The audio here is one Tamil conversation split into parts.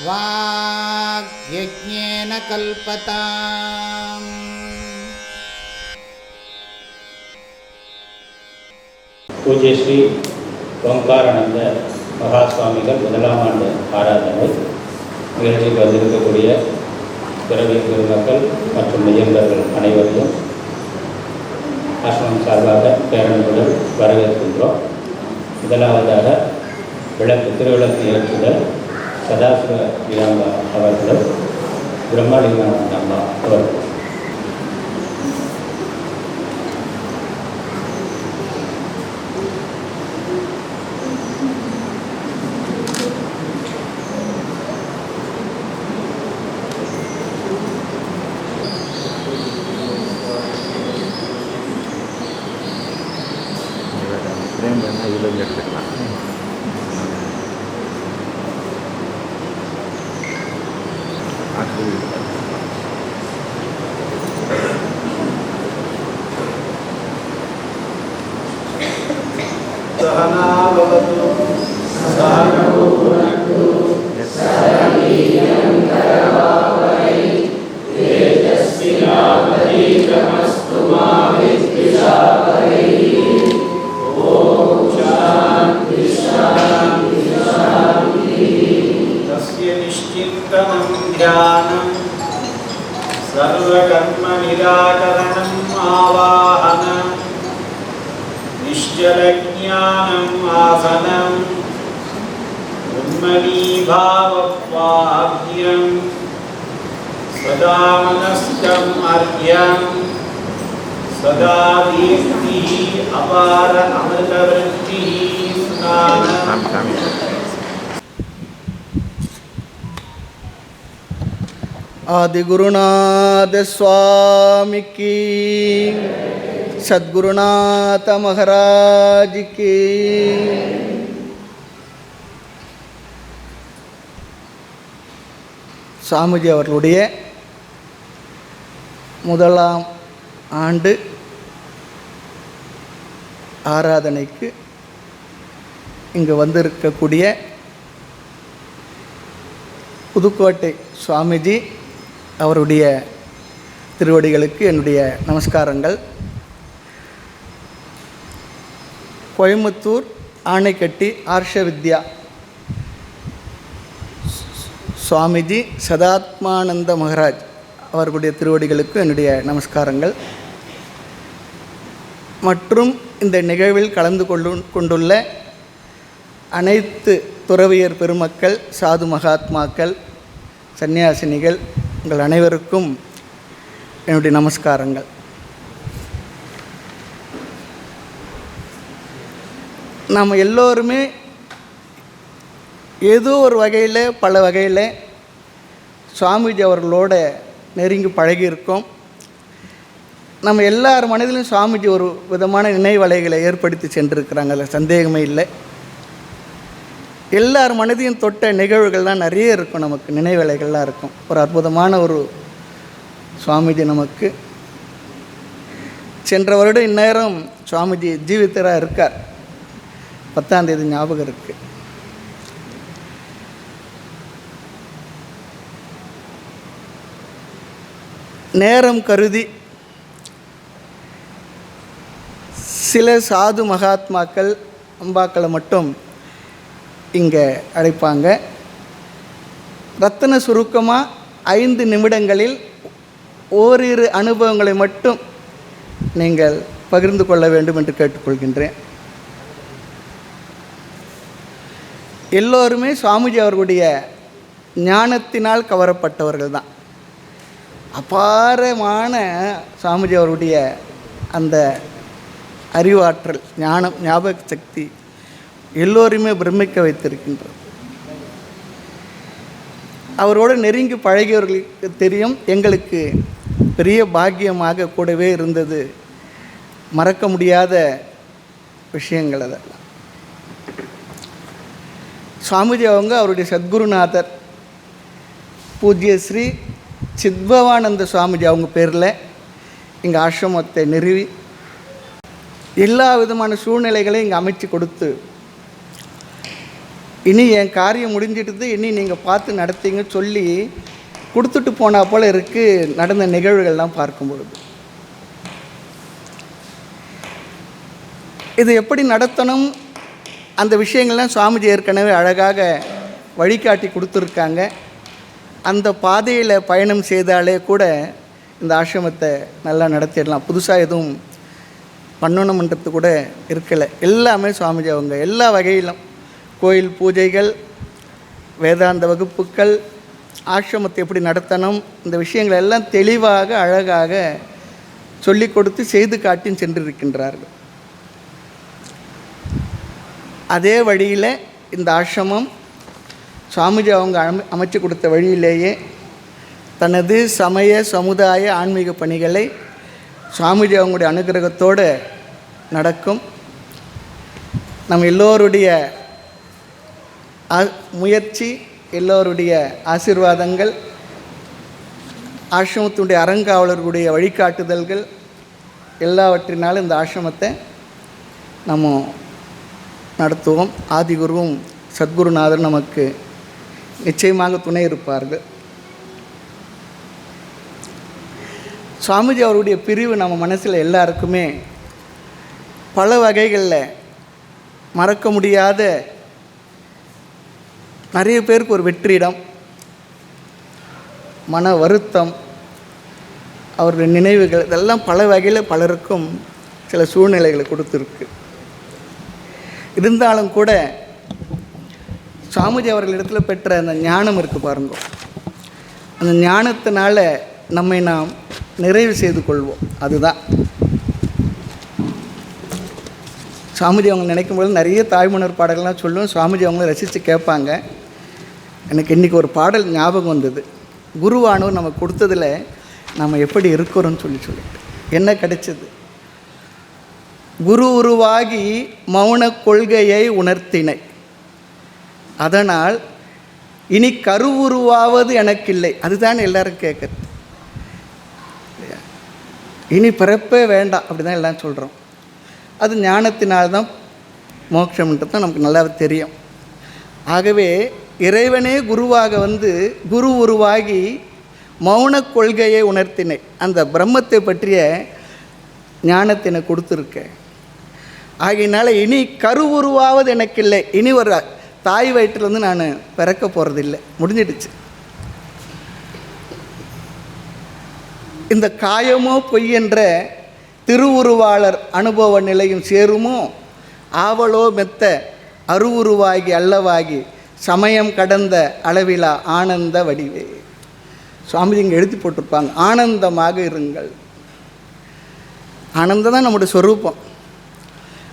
वाग्यज्ञेन कल्पताम्। பூஜ்ய ஸ்ரீ ஓங்காரானந்த மகாசுவாமிகள் முதலாம் ஆண்டு ஆராதனை நிகழ்ச்சிக்கு வந்திருக்கக்கூடிய பிறவி பெருமக்கள் மற்றும் மெய்யன்பர்கள் அனைவரையும் ஆசிரமம் சார்பாக பேரன்புடன் வரவேற்கின்றோம். முதலாவதாக திருவிளக்கு ஏற்றுதல் சதாசிவ லிங்காம்பா அவர்களும் பிரம்மலிங்கானந்த அம்மா அவர்கள். सर्वकर्म निराकरणम् आवाहनम् निश्चलज्ञानम् आसनम् उन्मनीभाववाद्यम् सदा मनस्कम् अर्घ्यम् सदा दीप्तिः अपार अमृतवृत्तिः स्नानम्। आदिगुरुनाथ स्वामी की, सद्गुरुनाथ महाराज की। சாமிஜி அவர்களுடைய முதலாம் ஆண்டு ஆராதனைக்கு இங்கு வந்திருக்கக்கூடிய புதுக்கோட்டை சுவாமிஜி அவருடைய திருவடிகளுக்கு என்னுடைய நமஸ்காரங்கள். கோயம்புத்தூர் ஆணைக்கட்டி ஆர்ஷ வித்யா சுவாமிஜி சதாத்மானந்த மகராஜ் அவர்களுடைய திருவடிகளுக்கு என்னுடைய நமஸ்காரங்கள். மற்றும் இந்த நிகழ்வில் கலந்து கொண்டுள்ள அனைத்து துறவியர் பெருமக்கள், சாது மகாத்மாக்கள், சன்னியாசினிகள், உங்கள் அனைவருக்கும் என்னுடைய நமஸ்காரங்கள். நாம் எல்லோருமே ஏதோ ஒரு வகையில் பல வகையில் சுவாமிஜி அவர்களோட நெருங்கி பழகியிருக்கோம். நம்ம எல்லார் மனதிலும் சுவாமிஜி ஒரு விதமான நினைவலைகளை ஏற்படுத்தி சென்றிருக்கிறாங்க, அதில் சந்தேகமே இல்லை. எல்லார் மனதையும் தொட்ட நிகழ்வுகள்லாம் நிறைய இருக்கும், நமக்கு நினைவலைகள்லாம் இருக்கும். ஒரு அற்புதமான ஒரு சுவாமிஜி நமக்கு சென்ற வருடம் இந்நேரம் சுவாமிஜி ஜீவித்தராக இருக்கார். 10ஆம் தேதி ஞாபகம் இருக்குது. நேரம் கருதி சில சாது மகாத்மாக்கள் அம்பாக்களை மட்டும் இங்கே அழைப்பாங்க. ரத்தன சுருக்கமாக 5 நிமிடங்களில் ஓரிரு அனுபவங்களை மட்டும் நீங்கள் பகிர்ந்து கொள்ள வேண்டும் என்று கேட்டுக்கொள்கின்றேன். எல்லோருமே சுவாமிஜி அவர்களுடைய ஞானத்தினால் கவரப்பட்டவர்கள் தான். அபாரமான சுவாமிஜி அவருடைய அந்த அறிவாற்றல், ஞானம், ஞாபக சக்தி எல்லோருமே பிரமிக்க வைத்திருக்கின்றது. அவரோடு நெருங்கி பழகியவர்களுக்கு தெரியும், எங்களுக்கு பெரிய பாக்கியமாக கூடவே இருந்தது, மறக்க முடியாத விஷயங்கள் அதெல்லாம். சுவாமிஜி அவங்க அவருடைய சத்குருநாதர் பூஜ்ய ஸ்ரீ சித்பவானந்த சுவாமிஜி அவங்க பேரில் இங்கே ஆசிரமத்தை நிறுவி எல்லா விதமான சூழ்நிலைகளையும் இங்கே அமைச்சு கொடுத்து இனி என் காரியம் முடிஞ்சிடுது, இனி நீங்கள் பார்த்து நடத்திங்க சொல்லி கொடுத்துட்டு போனா போல் இருக்குது நடந்த நிகழ்வுகள்லாம் பார்க்கும்பொழுது. இது எப்படி நடத்தணும் அந்த விஷயங்கள்லாம் சுவாமிஜி ஏற்கனவே அழகாக வழிகாட்டி கொடுத்துருக்காங்க. அந்த பாதையில் பயணம் செய்தாலே கூட இந்த ஆசிரமத்தை நல்லா நடத்திடலாம். புதுசாக எதுவும் பண்ணணுமன்றது கூட இருக்கலை. எல்லாமே சுவாமிஜி அவங்க எல்லா வகையிலும் கோயில் பூஜைகள், வேதாந்த வகுப்புகள், ஆசிரமத்தை எப்படி நடத்தணும், இந்த விஷயங்கள் எல்லாம் தெளிவாக அழகாக சொல்லி கொடுத்து செய்து காட்டியும் சென்றிருக்கின்றார்கள். அதே வழியில் இந்த ஆசிரமம் சுவாமிஜி அவங்க அமைச்சு கொடுத்த வழியிலேயே தனது சமய சமுதாய ஆன்மீக பணிகளை சுவாமிஜி அவங்களுடைய அனுகிரகத்தோடு நடக்கும். நம்ம எல்லோருடைய முயற்சி, எல்லோருடைய ஆசீர்வாதங்கள், ஆசிரமத்தினுடைய அறங்காவலர்களுடைய வழிகாட்டுதல்கள் எல்லாவற்றினாலும் இந்த ஆசிரமத்தை நம்ம நடத்துவோம். ஆதிகுருவும் சத்குருநாதர் நமக்கு நிச்சயமாக துணை இருப்பார்கள். சுவாமிஜி அவருடைய பிரிவு நம்ம மனசில் எல்லாருக்குமே பல வகைகளில் மறக்க முடியாத, நிறைய பேருக்கு ஒரு வெற்றிடம், மன வருத்தம், அவருடைய நினைவுகள், இதெல்லாம் பல வகையில் பலருக்கும் சில சூழ்நிலைகளை கொடுத்துருக்கு. இருந்தாலும் கூட சுவாமிஜி அவர்களிடத்தில் பெற்ற அந்த ஞானம் இருக்குது பாருங்க, அந்த ஞானத்தினால நம்மை நாம் நிறைவு செய்து கொள்வோம். அதுதான் சுவாமிஜி அவங்க நினைக்கும்போது நிறைய தாய்மலர் பாடல்கள்லாம் சொல்லுவோம். சுவாமிஜி அவங்கள ரசித்து கேட்பாங்க. எனக்கு இன்றைக்கி ஒரு பாடல் ஞாபகம் வந்தது. குருவானவர் நமக்கு கொடுத்ததில் நம்ம எப்படி இருக்கிறோன்னு சொல்லிட்டு என்ன கிடைச்சது? குரு உருவாகி மௌன கொள்கையை உணர்த்தினை, அதனால் இனி கருவுருவாவது எனக்கில்லை. அதுதான் எல்லாரும் கேட்குறது. இனி பிறப்பே வேண்டாம் அப்படி தான் எல்லாம் சொல்கிறோம். அது ஞானத்தினால்தான் மோட்சம்ன்றது தான் நமக்கு நல்லா தெரியும். ஆகவே இறைவனே குருவாக வந்து குரு உருவாகி மௌன கொள்கையை உணர்த்தினை, அந்த பிரம்மத்தை பற்றிய ஞானத்தினை கொடுத்துருக்க. ஆகையினால இனி கருவுருவாவது எனக்கு இல்லை, இனி ஒரு தாய் வயிற்றிலேருந்து நான் பிறக்க போகிறதில்லை, முடிஞ்சிடுச்சு. இந்த காயமோ பொய் என்ற திருவுருவாளர் அனுபவ நிலையும் சேருமோ, ஆவலோ மெத்த அருவுருவாகி அல்லவாகி சமயம் கடந்த அளவிலா ஆனந்த வடிவே. சுவாமிஜி இங்கே எழுதி போட்டிருப்பாங்க, ஆனந்தமாக இருங்கள். ஆனந்தம் தான் நம்முடைய சொரூபம்.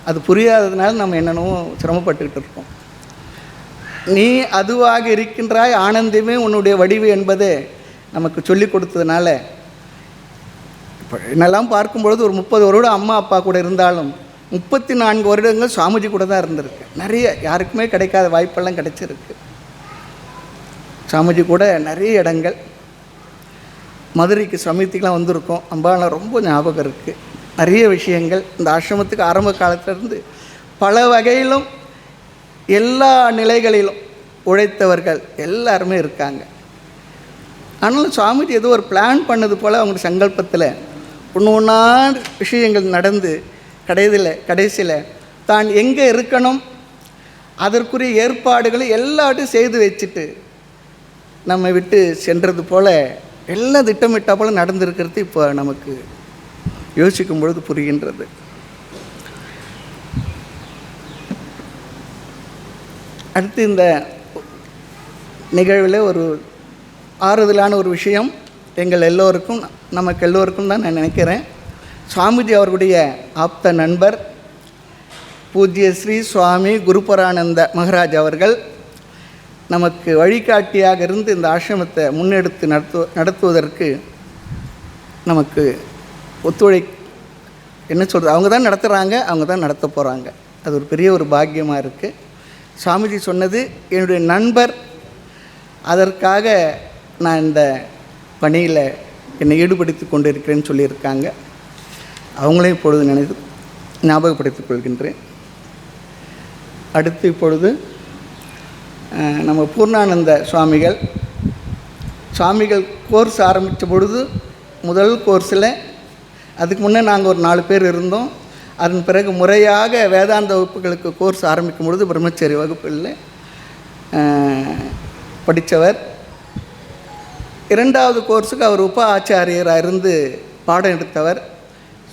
அது புரியாததுனால நம்ம என்னென்னவோ சிரமப்பட்டுக்கிட்டு இருக்கோம். நீ அதுவாக இருக்கின்றாய், ஆனந்தமே உன்னுடைய வடிவு என்பது நமக்கு சொல்லி கொடுத்ததுனால இப்போ என்னெல்லாம் பார்க்கும்பொழுது ஒரு 30 வருடம் அம்மா அப்பா கூட இருந்தாலும் 34 வருடங்கள் சுவாமிஜி கூட தான் இருந்திருக்கு. நிறைய யாருக்குமே கிடைக்காத வாய்ப்பெல்லாம் கிடைச்சிருக்கு. சுவாமிஜி கூட நிறைய இடங்கள், மதுரைக்கு சமீபத்துக்கெலாம் வந்திருக்கோம். அம்பாலாம் ரொம்ப ஞாபகம் இருக்குது. நிறைய விஷயங்கள் இந்த ஆசிரமத்துக்கு ஆரம்ப காலத்திலிருந்து பல வகையிலும் எல்லா நிலைகளிலும் உழைத்தவர்கள் எல்லாருமே இருக்காங்க. ஆனாலும் சுவாமிஜி ஏதோ ஒரு பிளான் பண்ணது போல் அவங்க சங்கல்பத்தில் ஒன்று ஒன்றா விஷயங்கள் நடந்து கடைசியில் தான் எங்கே இருக்கணும் அதற்குரிய ஏற்பாடுகளை எல்லாத்தையும் செய்து வச்சுட்டு நம்ம விட்டு சென்றது போல் எல்லாம் திட்டமிட்டா போல் நடந்திருக்கிறது இப்போ நமக்கு யோசிக்கும் பொழுது புரிகின்றது. அடுத்து இந்த நிகழ்வில் ஒரு ஆறுதலான ஒரு விஷயம் எங்கள் எல்லோருக்கும், நமக்கு எல்லோருக்கும் தான் நான் நினைக்கிறேன். சுவாமிஜி அவர்களுடைய ஆப்த நண்பர் பூஜ்ய ஸ்ரீ சுவாமி குருபரானந்த மகராஜ் அவர்கள் நமக்கு வழிகாட்டியாக இருந்து இந்த ஆசிரமத்தை முன்னெடுத்து நடத்துவதற்கு நமக்கு என்ன சொல்கிறது, அவங்க தான் நடத்துகிறாங்க, அவங்க தான் நடத்த போகிறாங்க. அது ஒரு பெரிய ஒரு பாக்கியமாக இருக்குது. சுவாமிஜி சொன்னது என்னுடைய நண்பர், அதற்காக நான் இந்த பணியில் என்னை ஈடுபடுத்தி கொண்டு இருக்கிறேன்னு சொல்லியிருக்காங்க. அவங்களையும் இப்பொழுது ஞாபகப்படுத்திக் கொள்கின்றேன். அடுத்து இப்பொழுது நம்ம பூர்ணானந்த சுவாமிகள் கோர்ஸ் ஆரம்பித்த பொழுது முதல் கோர்ஸில் அதுக்கு முன்னே நாங்கள் ஒரு 4 பேர் இருந்தோம். அதன் பிறகு முறையாக வேதாந்த வகுப்புகளுக்கு கோர்ஸ் ஆரம்பிக்கும் பொழுது பிரம்மச்சரிய வகுப்பில் படித்தவர். 2வது கோர்ஸுக்கு அவர் உப ஆச்சாரியராக இருந்து பாடம் எடுத்தவர்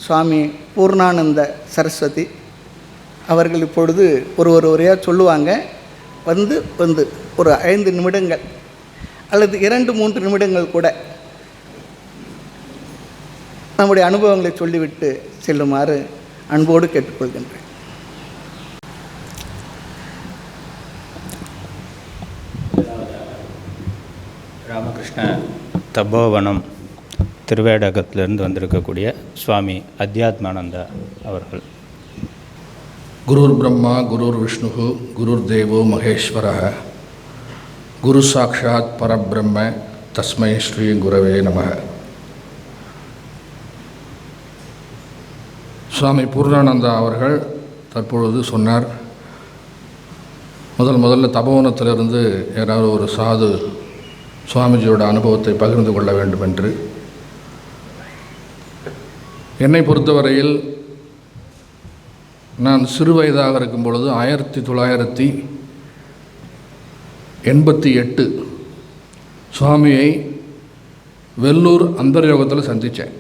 சுவாமி பூர்ணானந்த சரஸ்வதி அவர்கள். இப்பொழுது ஒரு உரையாக சொல்லுவாங்க. வந்து ஒரு 5 நிமிடங்கள் அல்லது 2-3 நிமிடங்கள் கூட நம்முடைய அனுபவங்களை சொல்லிவிட்டு செல்லுமாறு அன்போடு கேட்டுக்கொள்கின்றேன். ராமகிருஷ்ண தபோவனம் திருவேடகத்திலிருந்து வந்திருக்கக்கூடிய சுவாமி அத்தியாத்மானந்தா அவர்கள். குருர் பிரம்மா குருர் விஷ்ணு குருர் தேவோ மகேஸ்வரः குரு சாட்சாத் பரபிரம்ம தஸ்மை ஸ்ரீ குரவே நமः. சுவாமி பூர்ணானந்தா அவர்கள் தற்பொழுது சொன்னார், முதல்ல தபோவனத்திலிருந்து யாராவது ஒரு சாது சுவாமிஜியோட அனுபவத்தை பகிர்ந்து கொள்ள வேண்டும் என்று. என்னை பொறுத்தவரையில் நான் சிறு வயதாக இருக்கும் பொழுது 1988 சுவாமியை வெள்ளூர் அந்தர்யோகத்தில் சந்தித்தேன்.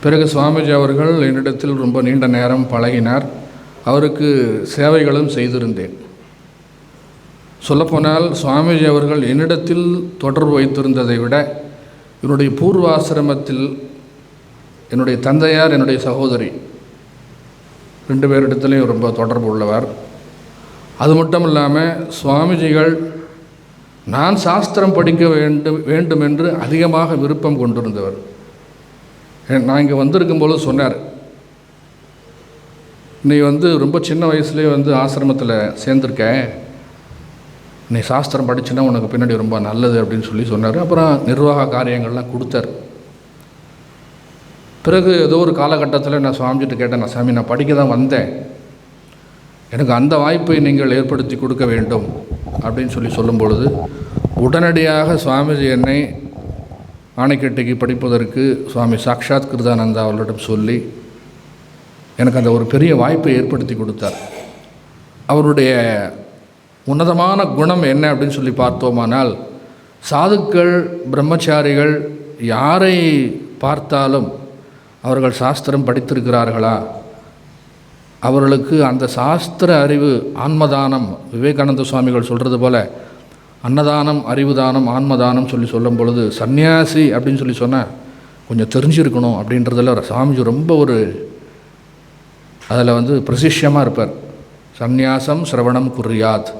பிறகு சுவாமிஜி அவர்கள் என்னிடத்தில் ரொம்ப நீண்ட நேரம் பழகினார். அவருக்கு சேவைகளும் செய்திருந்தேன். சொல்லப்போனால் சுவாமிஜி அவர்கள் என்னிடத்தில் தொடர்பு வைத்திருந்ததை விட என்னுடைய பூர்வாசிரமத்தில் என்னுடைய தந்தையார், என்னுடைய சகோதரி 2 பேரிடத்துலையும் ரொம்ப தொடர்பு உள்ளவர். அது மட்டும் இல்லாமல் சுவாமிஜிகள் நான் சாஸ்திரம் படிக்க வேண்டும் என்று அதிகமாக விருப்பம் கொண்டிருந்தவர். நான் இங்கே வந்திருக்கும்போது சொன்னார், நீ ரொம்ப சின்ன வயசுலேயே ஆசிரமத்தில் சேர்ந்துருக்க, நீ சாஸ்திரம் படிச்சுன்னா உனக்கு பின்னாடி ரொம்ப நல்லது அப்படின்னு சொன்னார். அப்புறம் நிர்வாக காரியங்கள்லாம் கொடுத்தார். பிறகு ஏதோ ஒரு காலகட்டத்தில் நான் சுவாமிஜிட்ட கேட்டேன், நான் சாமி நான் படிக்க தான் வந்தேன், எனக்கு அந்த வாய்ப்பை நீங்கள் ஏற்படுத்தி கொடுக்க வேண்டும் அப்படின்னு சொல்லும் பொழுது உடனடியாக சுவாமிஜி என்னை ஆணைக்கட்டிக்கு படிப்பதற்கு சுவாமி சாக்ஷாத் கிருதானந்தா அவர்களிடம் சொல்லி எனக்கு அந்த ஒரு பெரிய வாய்ப்பை ஏற்படுத்தி கொடுத்தார். அவருடைய உன்னதமான குணம் என்ன அப்படின்னு பார்த்தோமானால், சாதுக்கள் பிரம்மச்சாரிகள் யாரை பார்த்தாலும் அவர்கள் சாஸ்திரம் படித்திருக்கிறார்களா, அவர்களுக்கு அந்த சாஸ்திர அறிவு ஆன்மதானம், விவேகானந்த சுவாமிகள் சொல்கிறது போல் அன்னதானம் அறிவுதானம் ஆன்மதானம் சொல்லும் பொழுது சந்நியாசி அப்படின்னு சொன்னால் கொஞ்சம் தெரிஞ்சிருக்கணும் அப்படின்றதில் சாமிஜி ரொம்ப அதில் பிரசிஷ்யமாக இருப்பார். சந்நியாசம் சிரவணம் குறியாத்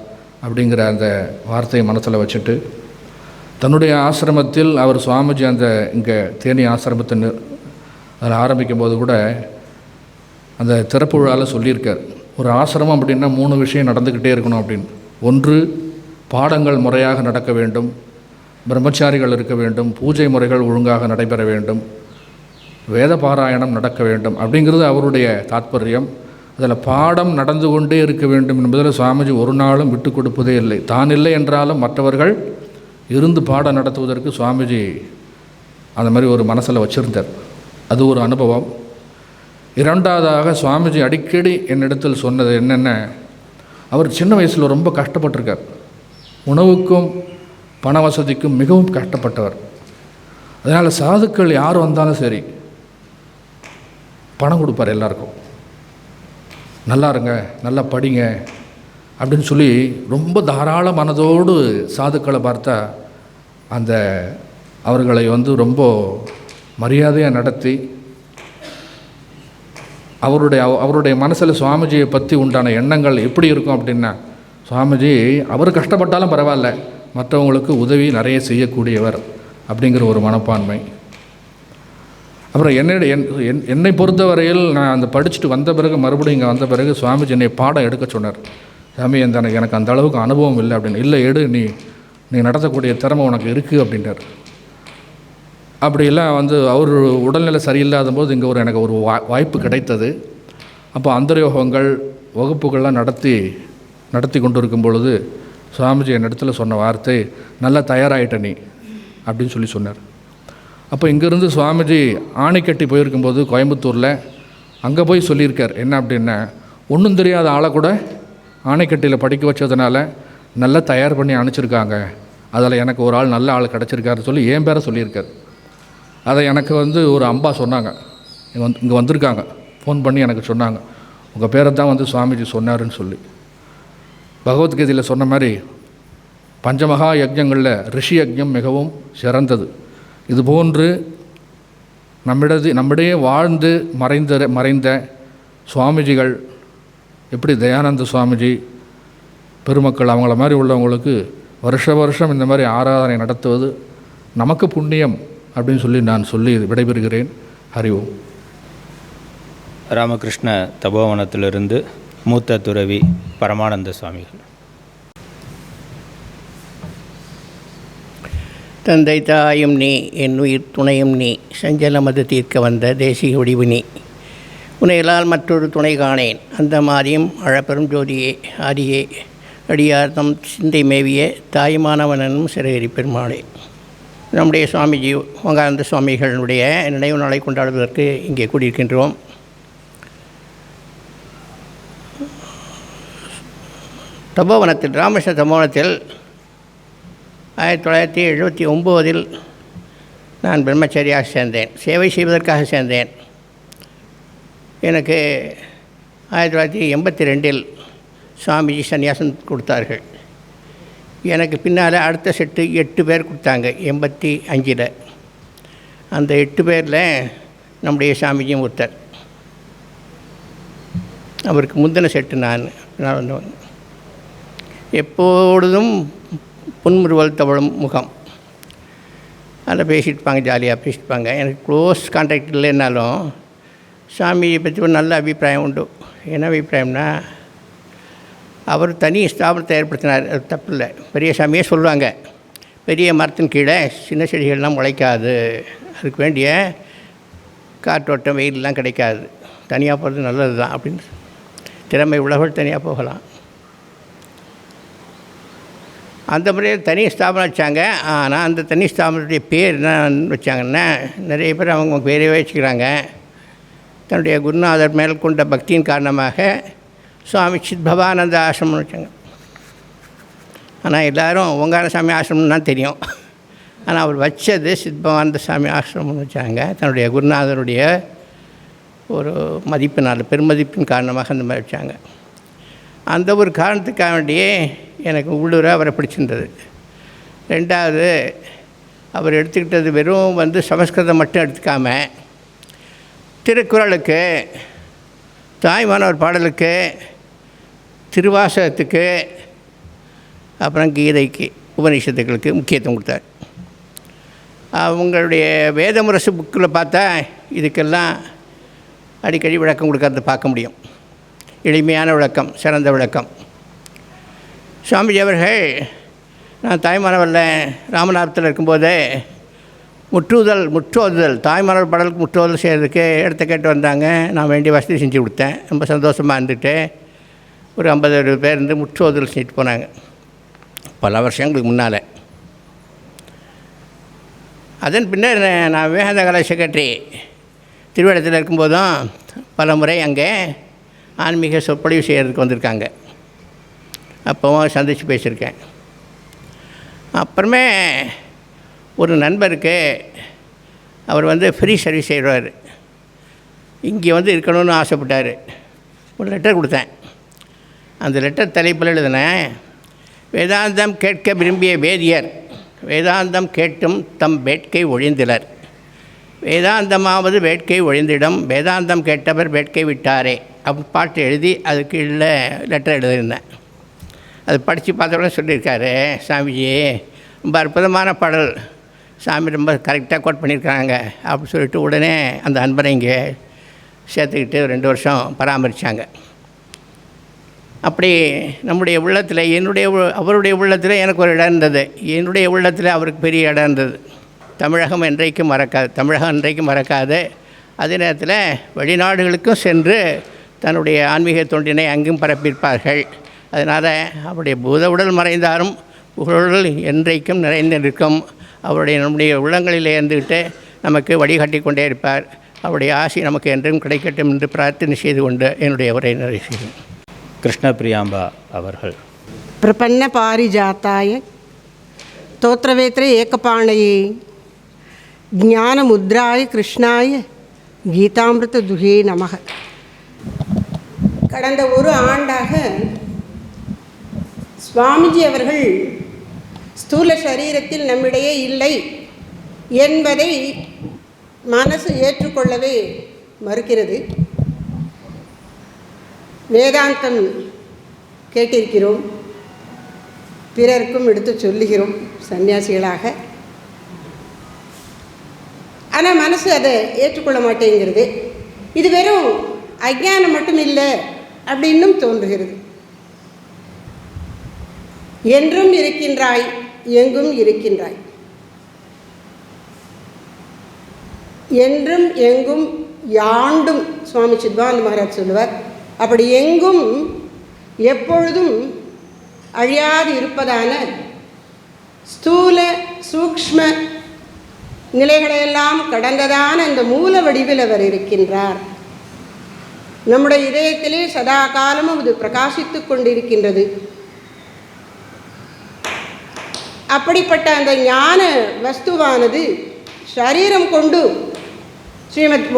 அப்படிங்கிற அந்த வார்த்தையை மனசில் வச்சுட்டு தன்னுடைய ஆசிரமத்தில் அவர் சுவாமிஜி இங்கே தேனி ஆசிரமத்தை அதில் ஆரம்பிக்கும் போது கூட அந்த திறப்பு விழாவில் சொல்லியிருக்கார், ஒரு ஆசிரமம் அப்படின்னா 3 விஷயம் நடந்துக்கிட்டே இருக்கணும் அப்படின்னு. 1, பாடங்கள் முறையாக நடக்க வேண்டும், பிரம்மச்சாரிகள் இருக்க வேண்டும், பூஜை முறைகள் ஒழுங்காக நடைபெற வேண்டும், வேத பாராயணம் நடக்க வேண்டும் அப்படிங்கிறது அவருடைய தாத்பரியம். அதில் பாடம் நடந்து கொண்டே இருக்க வேண்டும் என்பதில் சுவாமிஜி ஒரு நாளும் விட்டு கொடுப்பதே இல்லை. தான் இல்லை என்றாலும் மற்றவர்கள் இருந்து பாடம் நடத்துவதற்கு சுவாமிஜி அந்த மாதிரி ஒரு மனசில் வச்சுருந்தார். அது ஒரு அனுபவம். 2வதாக சுவாமிஜி அடிக்கடி என்னிடத்தில் சொன்னது என்னென்ன, அவர் சின்ன வயசில் ரொம்ப கஷ்டப்பட்டிருக்கார். உணவுக்கும் பண வசதிக்கும் மிகவும் கஷ்டப்பட்டவர். அதனால் சாதுக்கள் யார் வந்தாலும் சரி பணம் கொடுப்பார் எல்லாருக்கும். நல்லா இருங்க, நல்லா படிங்க அப்படின்னு ரொம்ப தாராள மனதோடு சாதுக்களை பார்த்தா அவர்களை ரொம்ப மரியாதையாக நடத்தி அவருடைய மனசில் சுவாமிஜியை பற்றி உண்டான எண்ணங்கள் எப்படி இருக்கும் அப்படின்னா, சுவாமிஜி அவர் கஷ்டப்பட்டாலும் பரவாயில்ல, மற்றவங்களுக்கு உதவி நிறைய செய்யக்கூடியவர் அப்படிங்கிற ஒரு மனப்பான்மை. அப்புறம் என்னை பொறுத்தவரையில் நான் படிச்சுட்டு வந்த பிறகு மறுபடியும் இங்கே வந்த பிறகு சுவாமிஜி என்னை பாடம் எடுக்க சொன்னார். சாமி எனக்கு அந்த அளவுக்கு அனுபவம் இல்லை அப்படின்னு. இல்லை எடு, நீ நடத்தக்கூடிய திறமை உனக்கு இருக்குது அப்படின்றார். அப்படியெல்லாம் அவர் உடல்நிலை சரியில்லாத போது இங்கே எனக்கு ஒரு வாய்ப்பு கிடைத்தது. அப்போ அந்தர்யோகங்கள் வகுப்புகள்லாம் நடத்தி கொண்டு இருக்கும் பொழுது சுவாமிஜி என்னிடத்துல சொன்ன வார்த்தை, நல்லா தயாராகிட்ட நீ அப்படின்னு சொன்னார். அப்போ இங்கேருந்து சுவாமிஜி ஆணைக்கட்டி போயிருக்கும்போது கோயம்புத்தூரில் அங்கே போய் சொல்லியிருக்கார். என்ன அப்படின்னா, ஒன்றும் தெரியாத ஆளை கூட ஆணைக்கட்டியில் படிக்க வச்சதுனால நல்லா தயார் பண்ணி அனுப்பிச்சிருக்காங்க, அதில் எனக்கு ஒரு ஆள் நல்ல ஆள் கிடச்சிருக்காருன்னு சொல்லி என் பேரை சொல்லியிருக்கார். அதை எனக்கு ஒரு அம்பா சொன்னாங்க, இங்கே வந்திருக்காங்க, ஃபோன் பண்ணி எனக்கு சொன்னாங்க, உங்கள் பேரை தான் சுவாமிஜி சொன்னாருன்னு சொல்லி. பகவத்கீதையில் சொன்ன மாதிரி பஞ்சமகா யஜ்ஞங்களில் ரிஷி யஜ்ஞம் மிகவும் சிறந்தது. இதுபோன்று நம்மிடையே வாழ்ந்து மறைந்த சுவாமிஜிகள், எப்படி தயானந்த சுவாமிஜி பெருமக்கள், அவங்கள மாதிரி உள்ளவங்களுக்கு வருஷம் இந்த மாதிரி ஆராதனை நடத்துவது நமக்கு புண்ணியம் அப்படின்னு நான் சொல்லி விடைபெறுகிறேன். ஹரி ஓம். ராமகிருஷ்ண தபோவனத்திலிருந்து மூத்த துறவி பரமானந்த சுவாமிகள். தந்தை தாயும் நீ, என் உயிர் துணையும் நீ, சஞ்சலமது தீர்க்க வந்த தேசிய ஒடிவு நீ, உனையலால் மற்றொரு துணை காணேன், அந்த மாதிரியும் அழப்பெரும் ஜோதியே ஆரியே, அடியார் தம் சிந்தை மேவிய தாயுமானவனும் சிறகரி பெருமாளே. நம்முடைய சுவாமிஜி ஓங்கானந்த சுவாமிகளுடைய நினைவு நாளை கொண்டாடுவதற்கு இங்கே கூடியிருக்கின்றோம். தபோவனத்தில், ராமகிருஷ்ண தபோவனத்தில் 1979 நான் பிரம்மச்சரியாக சேர்ந்தேன். சேவை செய்வதற்காக சேர்ந்தேன். எனக்கு 1982 சுவாமிஜி சன்னியாசம் கொடுத்தார்கள். எனக்கு பின்னால் அடுத்த செட்டு 8 பேர் கொடுத்தாங்க 85. அந்த 8 பேரில் நம்முடைய சாமிஜியும் ஒருத்தர். அவருக்கு முந்தின செட்டு நான் வந்தவன். எப்பொழுதும் புன்முறுவல் தவழும் முகம், அதில் பேசிட்டுப்பாங்க, ஜாலியாக பேசிட்டுப்பாங்க. எனக்கு க்ளோஸ் கான்டாக்ட் இல்லைன்னாலும் சாமியை பற்றி ஒரு நல்ல அபிப்பிராயம் உண்டு. என்ன அபிப்பிராயம்னா, அவர் தனி ஸ்தாபனத்தை ஏற்படுத்தினார், அது தப்பு இல்லை. பெரிய சாமியே சொல்லுவாங்க, பெரிய மரத்தின் கீழே சின்ன செடிகள்லாம் முளைக்காது, அதுக்கு வேண்டிய காற்றோட்டம் வெயிலெலாம் கிடைக்காது, தனியாக போகிறது நல்லது தான் அப்படின்னு. திறமை உள்ளவர்கள் தனியாக போகலாம். அந்த முறையில் தனி ஸ்தாபனம் வச்சாங்க. ஆனால் அந்த தனி ஸ்தாபனத்துடைய பேர் என்ன வச்சாங்கன்னா, நிறைய பேர் அவங்க பேரே வச்சுக்கிறாங்க. தன்னுடைய குருநாதர் மேல் கொண்ட பக்தியின் காரணமாக சுவாமி சித்பவானந்த ஆசிரமம்னு வச்சாங்க. ஆனால் எல்லோரும் ஓங்கார சாமி ஆசிரமம்னு தான் தெரியும். ஆனால் அவர் வச்சது சித்பவானந்த சாமி ஆசிரமம்னு வச்சாங்க. தன்னுடைய குருநாதருடைய ஒரு மதிப்பினால், பெருமதிப்பின் காரணமாக அந்த மாதிரி வச்சாங்க. அந்த ஒரு காரணத்துக்காக வேண்டியே எனக்கு உள்ளூர அவரை பிடிச்சிருந்தது. ரெண்டாவது, அவர் எடுத்துக்கிட்டது வெறும் சமஸ்கிருதம் மட்டும் எடுத்துக்காமல், திருக்குறளுக்கு, தாய்மானவர் பாடலுக்கு, திருவாசகத்துக்கு, அப்புறம் கீதைக்கு, உபநிஷத்துக்களுக்கு முக்கியத்துவம் கொடுத்தார். அவங்களுடைய வேதமுரசு புக்கில் பார்த்தா இதுக்கெல்லாம் அடிக்கடி விளக்கம் கொடுக்கறத பார்க்க முடியும். எளிமையான விளக்கம், சிறந்த விளக்கம். சுவாமிஜி அவர்கள், நான் தாய்மானவரில் ராமநாதத்தில் இருக்கும்போது முற்றோதுதல் தாய்மானவர் பாடலுக்கு முற்றோதல் செய்கிறதுக்கு இடத்த கேட்டு வந்தாங்க. நான் வேண்டிய வசதி செஞ்சு கொடுத்தேன். ரொம்ப சந்தோஷமாக இருந்துட்டு ஒரு 50-60 பேர் இருந்து முற்றோதல் செஞ்சுட்டு போனாங்க, பல வருஷங்களுக்கு முன்னால். அதன் பின்னர் நான் விவேகானந்த கலை செக்ரட்டரி திருவேடத்தில் இருக்கும்போதும் பல முறை அங்கே ஆன்மீக சொற்பொழிவு செய்கிறதுக்கு வந்திருக்காங்க. அப்போவும் சந்தித்து பேசியிருக்கேன். அப்புறமே ஒரு நண்பருக்கு, அவர் ஃப்ரீ சர்வீஸ் செய்கிறார், இங்கே இருக்கணும்னு ஆசைப்பட்டார். ஒரு லெட்டர் கொடுத்தேன். அந்த லெட்டர் தலைப்பில் எழுதினேன், வேதாந்தம் கேட்க விரும்பிய வேதியர் வேதாந்தம் கேட்டும் தம் வேட்கை ஒழிந்திலர், வேதாந்தமாவது வேட்கை ஒழிந்திடம், வேதாந்தம் கேட்டவர் வேட்கை விட்டாரே அப்படி பாட்டு எழுதி அதுக்கு இல்லை லெட்டர் எழுதியிருந்தேன். அது படித்து பார்த்தோட சொல்லியிருக்காரு, சாமிஜி ரொம்ப அற்புதமான பாடல், சாமி ரொம்ப கரெக்டாக கோட் பண்ணியிருக்காங்க அப்படின்னு சொல்லிட்டு உடனே அந்த அன்பரை இங்கே சேர்த்துக்கிட்டு 2 வருஷம் பராமரித்தாங்க. அப்படி நம்முடைய உள்ளத்தில், அவருடைய உள்ளத்தில் எனக்கு ஒரு இடம் இருந்தது, என்னுடைய உள்ளத்தில் அவருக்கு பெரிய இடம் இருந்தது. தமிழகம் என்றைக்கும் மறக்காது. அதே நேரத்தில் வெளிநாடுகளுக்கும் சென்று தன்னுடைய ஆன்மீக தொண்டினை அங்கும் பரப்பியிருப்பார்கள். அதனால் அவருடைய பூத உடல் மறைந்தாலும் புகழுடல் என்றைக்கும் நிறைந்து நிற்கும். அவருடைய நம்முடைய உள்ளங்களில் இருந்துக்கிட்டு நமக்கு வழிகாட்டி கொண்டே இருப்பார். அவருடைய ஆசி நமக்கு என்றும் கிடைக்கட்டும் என்று பிரார்த்தனை செய்து கொண்டு என்னுடைய உரையை நிறைவு செய்கிறேன். கிருஷ்ணபிரியாம்பா அவர்கள். பிரபன்ன பாரிஜாத்தாய தோத்திரவேத்திர ஏகபாணையே ஞானமுத்ராய கிருஷ்ணாய கீதாமிருத துஹே நமக. கடந்த ஒரு ஆண்டாக சுவாமிஜி அவர்கள் ஸ்தூல சரீரத்தில் நம்மிடையே இல்லை என்பதை மனசு ஏற்றுக்கொள்ளவே மறுக்கிறது. வேதாந்தம் கேட்டிருக்கிறோம், பிறருக்கும் எடுத்து சொல்லுகிறோம் சன்னியாசிகளாக. ஆனால் மனசு அதை ஏற்றுக்கொள்ள மாட்டேங்கிறது. இது வெறும் அஞ்ஞானம் மட்டும் இல்லை அப்படின்னும் தோன்றுகிறது. என்றும் இருக்கின்றாய், எங்கும் இருக்கின்றாய், என்றும் எங்கும் யாண்டும் சுவாமி சித்பானந்த மகாராஜ் சொல்லுவார். அப்படி எங்கும் எப்பொழுதும் அழியாது இருப்பதான ஸ்தூல சூக்ஷ்ம நிலைகளையெல்லாம் கடந்ததான இந்த மூல வடிவில் அவர் இருக்கின்றார். நம்முடைய இதயத்திலே சதா காலமும் அது பிரகாசித்து கொண்டிருக்கின்றது. அப்படிப்பட்ட அந்த ஞான வஸ்துவானது சரீரம் கொண்டு ஸ்ரீமத்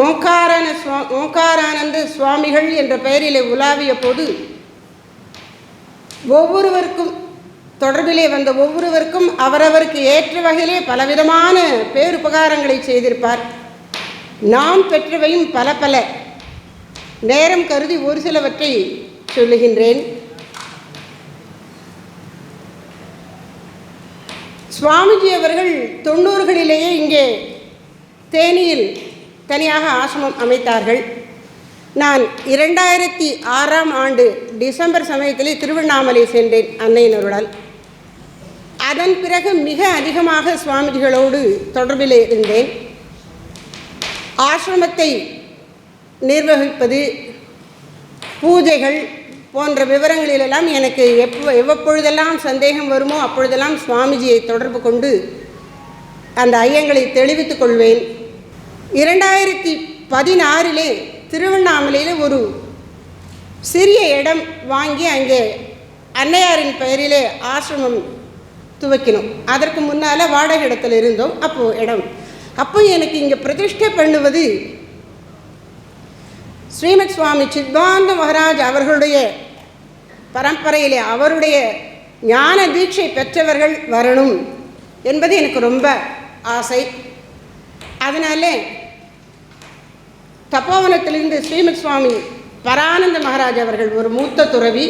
ஓங்காரானந்த சுவாமிகள் என்ற பெயரிலே உலாவிய போது ஒவ்வொருவருக்கும் தொடர்பிலே வந்த ஒவ்வொருவருக்கும் அவரவருக்கு ஏற்ற வகையிலே பலவிதமான பேருபகாரங்களை செய்திருப்பார். நாம் பெற்றவையும் பல பல. நேரம் கருதி ஒரு சிலவற்றை சொல்லுகின்றேன். சுவாமிஜி அவர்கள் 90களிலேயே இங்கே தேனியில் தனியாக ஆசிரமம் அமைத்தார்கள். நான் 2006ஆம் ஆண்டு டிசம்பர் சமயத்திலே திருவண்ணாமலை சென்றேன் அன்னையினருடன். அதன் பிறகு மிக அதிகமாக சுவாமிஜிகளோடு தொடர்பில் இருந்தேன். ஆசிரமத்தை நிர்வகிப்பது, பூஜைகள் போன்ற விவரங்களிலெல்லாம் எனக்கு எவ்வப்பொழுதெல்லாம் சந்தேகம் வருமோ அப்பொழுதெல்லாம் சுவாமிஜியை தொடர்பு கொண்டு அந்த ஐயங்களை தெளிவித்துக் கொள்வேன். 2016 திருவண்ணாமலையில் ஒரு சிறிய இடம் வாங்கி அங்கே அன்னையாரின் பெயரிலே ஆசிரமம் துவக்கினோம். அதற்கு முன்னால் வாடகை இடத்துல இருந்தோம். அப்போ எனக்கு இங்கே பிரதிஷ்டை பண்ணுவது ஸ்ரீமத் சுவாமி சித்பானந்த மகாராஜ் அவர்களுடைய பரம்பரையிலே அவருடைய ஞான தீட்சை பெற்றவர்கள் வரணும் என்பது எனக்கு ரொம்ப ஆசை. அதனால தப்போவனத்திலிருந்து ஸ்ரீமத் சுவாமி பரானந்த மகாராஜ் அவர்கள் ஒரு மூத்த துறவி,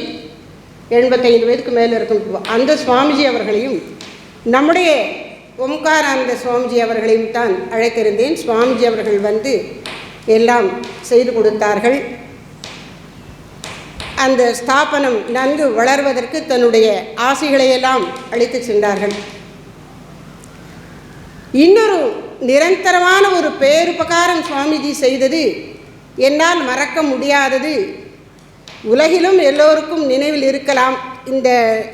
85 வயதுக்கு மேலே இருக்கும் அந்த சுவாமிஜி அவர்களையும் நம்முடைய ஓம்காரானந்த சுவாமிஜி அவர்களையும் தான் அழைத்திருந்தேன். சுவாமிஜி அவர்கள் வந்து எல்லாம் செய்து கொடுத்தார்கள். அந்த ஸ்தாபனம் நன்கு வளர்வதற்கு தன்னுடைய ஆசைகளையெல்லாம் அளித்து சென்றார்கள். இன்னொரு நிரந்தரமான ஒரு பேருபகாரம் சுவாமிஜி செய்தது என்னால் மறக்க முடியாதது. உலகிலும் எல்லோருக்கும் நினைவில் இருக்கலாம்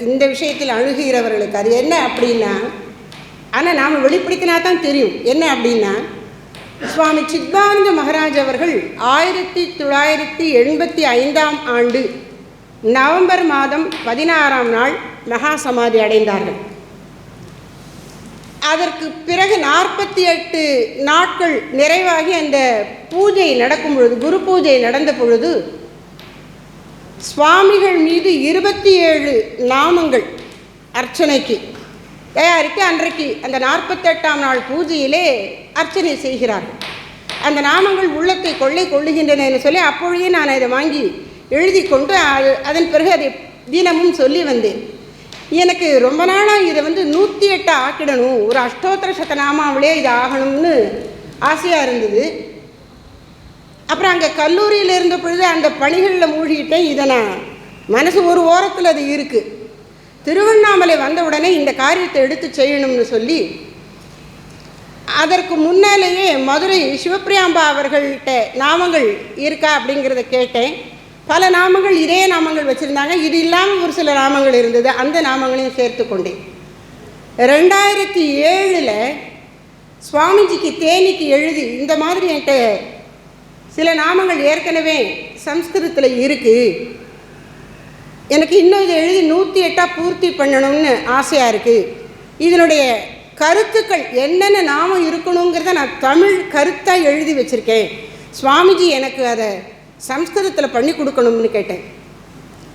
இந்த விஷயத்தில் அழுகிறவர்களுக்கு. அது என்ன அப்படின்னா, ஆனால் நாம் வெளிப்படுத்தினா தான் தெரியும். என்ன அப்படின்னா, சுவாமி சித்பானந்த மகாராஜ் அவர்கள் 1985ஆம் ஆண்டு நவம்பர் மாதம் 16ஆம் நாள் மகா சமாதி அடைந்தார்கள். அதற்கு பிறகு 48 நாட்கள் நிறைவாகி அந்த பூஜை நடக்கும் பொழுது, குரு பூஜை நடந்த பொழுது, சுவாமிகள் மீது 27 நாமங்கள் அர்ச்சனைக்கு தயாரித்து அன்றைக்கு அந்த 48ஆம் நாள் பூஜையிலே அர்ச்சனை செய்கிறார்கள். அந்த நாமங்கள் உள்ளத்தை கொள்ளுகின்றன என்று சொல்லி அப்பொழுதே நான் அதை வாங்கி எழுதி கொண்டு அதன் பிறகு அதை தினமும் சொல்லி வந்தேன். எனக்கு ரொம்ப நாளாக இதை 108 ஆக்கிடணும், ஒரு அஷ்டோத்திர சதநாமாவிலே இது ஆகணும்னு ஆசையாக இருந்தது. அப்புறம் அங்கே கல்லூரியில் இருந்த பொழுது அந்த பணிகளில் மூழ்கிட்டேன். இதை நான் மனசு ஒரு ஓரத்தில் அது இருக்குது. திருவண்ணாமலை வந்த உடனே இந்த காரியத்தை எடுத்து செய்யணும்னு சொல்லி அதற்கு முன்னாலேயே மதுரை சிவப்பிரியாம்பா அவர்கள்ட்ட நாமங்கள் இருக்கா அப்படிங்கிறத கேட்டேன். பல நாமங்கள் இதே நாமங்கள் வச்சுருந்தாங்க. இது இல்லாமல் ஒரு சில நாமங்கள் இருந்தது. அந்த நாமங்களையும் சேர்த்து கொண்டேன். 2007 சுவாமிஜிக்கு தேனிக்கு எழுதி இந்த மாதிரி என்கிட்ட சில நாமங்கள் ஏற்கனவே சம்ஸ்கிருதத்தில் இருக்குது, எனக்கு இன்னும் இதை எழுதி 108 பூர்த்தி பண்ணணும்னு ஆசையாக இருக்குது, இதனுடைய கருத்துக்கள் என்னென்ன நாமம் இருக்கணுங்கிறத நான் தமிழ் கருத்தாக எழுதி வச்சுருக்கேன், சுவாமிஜி எனக்கு அதை சம்ஸ்கிருதத்தில் பண்ணி கொடுக்கணும்னு கேட்டேன்.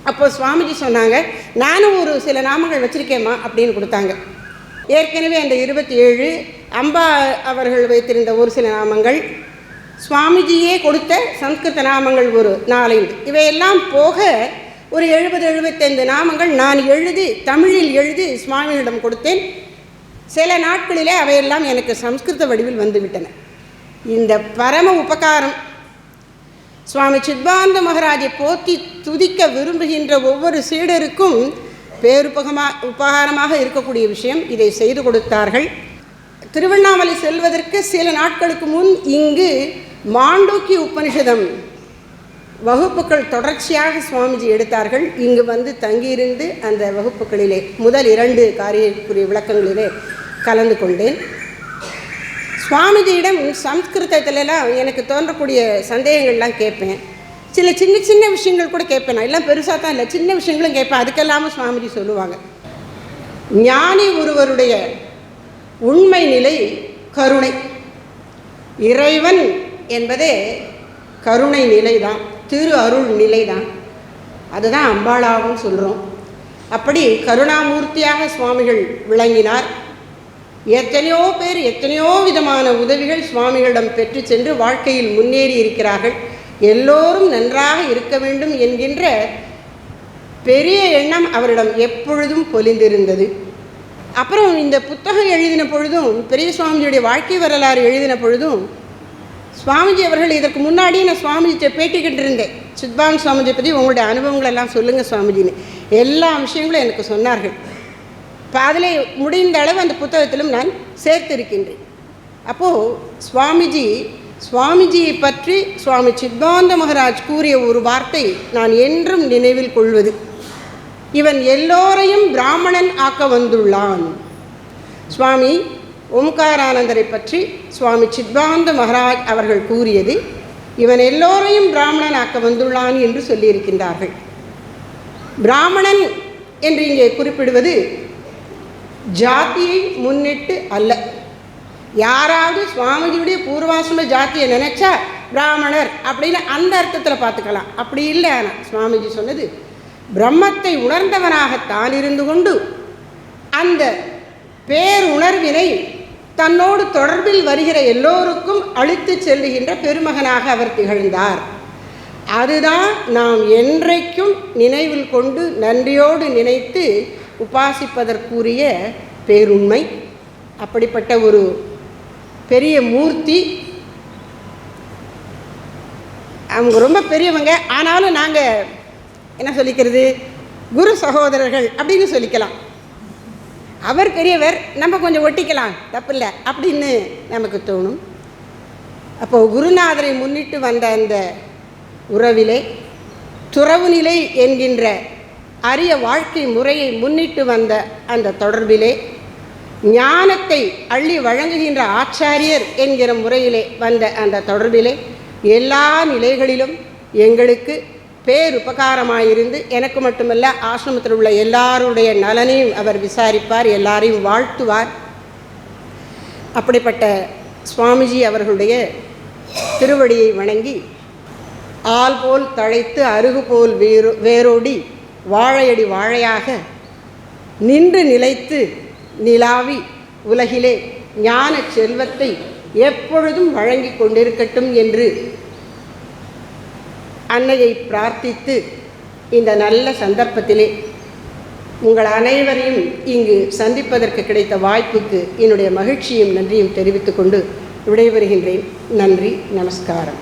அப்போ சுவாமிஜி சொன்னாங்க, நானும் ஒரு சில நாமங்கள் வச்சுருக்கேம்மா அப்படின்னு கொடுத்தாங்க. ஏற்கனவே அந்த 27 அம்பா அவர்கள் வைத்திருந்த ஒரு சில நாமங்கள், சுவாமிஜியே கொடுத்த சம்ஸ்கிருத நாமங்கள் ஒரு 4-5, இவையெல்லாம் போக ஒரு 70-75 நாமங்கள் நான் எழுதி தமிழில் எழுதி சுவாமிகளிடம் கொடுத்தேன். சில நாட்களிலே அவையெல்லாம் எனக்கு சம்ஸ்கிருத வடிவில் வந்துவிட்டன. இந்த பரம உபகாரம் சுவாமி சித்பானந்த மகாராஜை போற்றி துதிக்க விரும்புகின்ற ஒவ்வொரு சீடருக்கும் உபகாரமாக இருக்கக்கூடிய விஷயம். இதை செய்து கொடுத்தார்கள். திருவண்ணாமலை செல்வதற்கு சில நாட்களுக்கு முன் இங்கு மாண்டூக்கிய உபனிஷதம் வகுப்புகள் தொடர்ச்சியாக சுவாமிஜி எடுத்தார்கள். இங்கு வந்து தங்கியிருந்து அந்த வகுப்புகளிலே முதல் 2 காரியக்குரிய விளக்கங்களிலே கலந்து கொண்டேன். சுவாமிஜியிடம் சம்ஸ்கிருதத்திலலாம் எனக்கு தோன்றக்கூடிய சந்தேகங்கள்லாம் கேட்பேன். சில சின்ன சின்ன விஷயங்கள் கூட கேட்பேன். நான் எல்லாம் பெருசாக தான் இல்லை, சின்ன விஷயங்களும் கேட்பேன். அதுக்கெல்லாமல் சுவாமிஜி சொல்லுவாங்க, ஞானி ஒருவருடைய உண்மை நிலை கருணை. இறைவன் என்பதே கருணை நிலை தான், திரு அருள் நிலை தான். அதுதான் அம்பாளாவும் சொல்கிறோம். அப்படி கருணாமூர்த்தியாக சுவாமிகள் விளங்கினார். எத்தனையோ பேர் எத்தனையோ விதமான உதவிகள் சுவாமிகளிடம் பெற்று சென்று வாழ்க்கையில் முன்னேறி இருக்கிறார்கள். எல்லோரும் நன்றாக இருக்க வேண்டும் என்கின்ற பெரிய எண்ணம் அவரிடம் எப்பொழுதும் பொலிந்திருந்தது. அப்புறம் இந்த புத்தகம் எழுதின பொழுதும், பெரிய சுவாமிஜியுடைய வாழ்க்கை வரலாறு எழுதின பொழுதும், சுவாமிஜி அவர்கள் இதற்கு முன்னாடி நான் சுவாமிஜியை பேட்டிக்கிட்டு இருந்தேன், சித்பானந்த சுவாமிஜியை பற்றி உங்களுடைய அனுபவங்களெல்லாம் சொல்லுங்கள் சுவாமிஜின்னு. எல்லா விஷயங்களும் எனக்கு சொன்னார்கள். இப்போ அதில் முடிந்த அளவு அந்த புத்தகத்திலும் நான் சேர்த்திருக்கின்றேன். அப்போது சுவாமிஜியை பற்றி சுவாமி சித்பானந்த மகாராஜ் கூறிய ஒரு வார்த்தை நான் என்றும் நினைவில் கொள்வது, இவன் எல்லோரையும் பிராமணன் ஆக்க வந்துள்ளான். சுவாமி ஓம்காரானந்தரை பற்றி சுவாமி சித்பானந்த மகாராஜ் அவர்கள் கூறியது, இவன் எல்லோரையும் பிராமணன் ஆக்க வந்துள்ளான் என்று சொல்லியிருக்கின்றார்கள். பிராமணன் என்று இங்கே குறிப்பிடுவது ஜாதியை முன்னிட்டு அல்ல. யாராவது சுவாமிஜியுடைய பூர்வாசிரம ஜாத்தியை நினைச்சா பிராமணர் அப்படின்னு அந்த அர்த்தத்தில் பார்த்துக்கலாம். அப்படி இல்லை. ஆனால் சுவாமிஜி சொன்னது, பிரம்மத்தை உணர்ந்தவனாகத்தான் இருந்து கொண்டு அந்த பேருணர்வினை தன்னோடு தொடர்பில் வருகிற எல்லோருக்கும் அளித்து செல்லுகின்ற பெருமகனாக அவர் திகழ்ந்தார். அதுதான் நாம் என்றைக்கும் நினைவில் கொண்டு நன்றியோடு நினைத்து உபாசிப்பதற்குரிய பேருண்மை. அப்படிப்பட்ட ஒரு பெரிய மூர்த்தி. அவங்க ரொம்ப பெரியவங்க. ஆனாலும் நாங்கள் என்ன சொல்லிக்கிறது, குரு சகோதரர்கள் அப்படின்னு சொல்லிக்கலாம். அவர் பெரியவர், நம்ம கொஞ்சம் ஒட்டிக்கலாம், தப்பில்லை அப்படின்னு நமக்கு தோணும். அப்போது குருநாதரை முன்னிட்டு வந்த அந்த உறவிலே, துறவு நிலை என்கின்ற அரிய வாழ்க்கை முறையை முன்னிட்டு வந்த அந்த தொடர்பிலே, ஞானத்தை அள்ளி வழங்குகின்ற ஆச்சாரியர் என்கிற முறையிலே வந்த அந்த தொடர்பிலே, எல்லா நிலைகளிலும் எங்களுக்கு பேருபகாரமாயிருந்து, எனக்கு மட்டுமல்ல ஆசிரமத்தில் உள்ள எல்லாருடைய நலனையும் அவர் விசாரிப்பார், எல்லாரையும் வாழ்த்துவார். அப்படிப்பட்ட சுவாமிஜி அவர்களுடைய திருவடியை வணங்கி, ஆள் போல் தழைத்து அருகு போல் வேரோடி வாழையடி வாழையாக நின்று நிலைத்து நிலாவி உலகிலே ஞான செல்வத்தை எப்பொழுதும் வழங்கி கொண்டிருக்கட்டும் என்று அன்னையை பிரார்த்தித்து, இந்த நல்ல சந்தர்ப்பத்திலே உங்கள் அனைவரையும் இங்கு சந்திப்பதற்கு கிடைத்த வாய்ப்புக்கு என்னுடைய மகிழ்ச்சியும் நன்றியும் தெரிவித்துக் கொண்டு விடைபெறுகின்றேன். நன்றி, நமஸ்காரம்.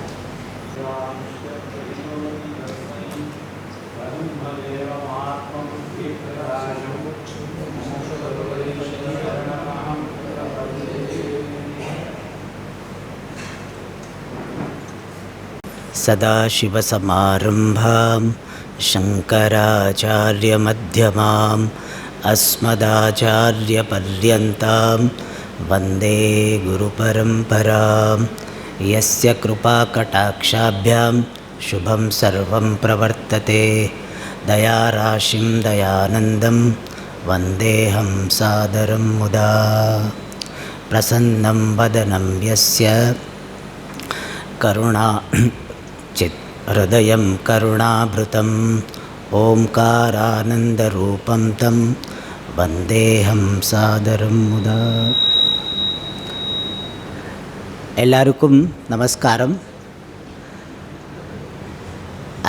सदाशिवसमारम्भां शङ्कराचार्यमध्यमाम् अस्मदाचार्यपर्यन्तां वन्दे गुरुपरम्परां यस्य कृपाकटाक्षाभ्यां शुभं सर्वं प्रवर्तते दयाराशिं दयानन्दं वन्देऽहं सादरं मुदा प्रसन्नं वदनं यस्य हृदयं करुणाभृतम् ओंकारानन्दरूपं तं वन्देऽहं सादरं मुदा. எல்லாருக்கும் நமஸ்காரம்.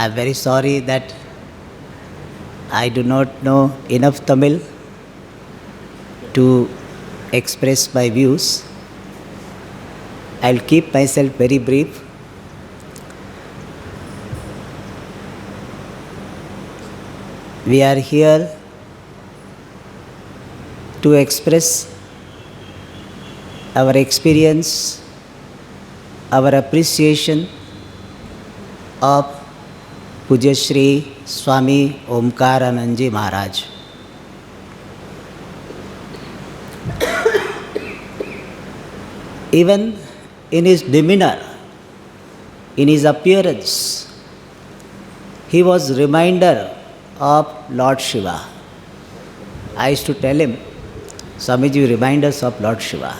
I am very sorry that I do not know enough Tamil to express my views. I will keep myself very brief. We are here to express our experience, our appreciation of Pujya Shri Swami Omkaranandji Maharaj. Even in his demeanor, in his appearance, he was reminder of Lord Shiva. I used to tell him, Swamiji, remind us of Lord Shiva.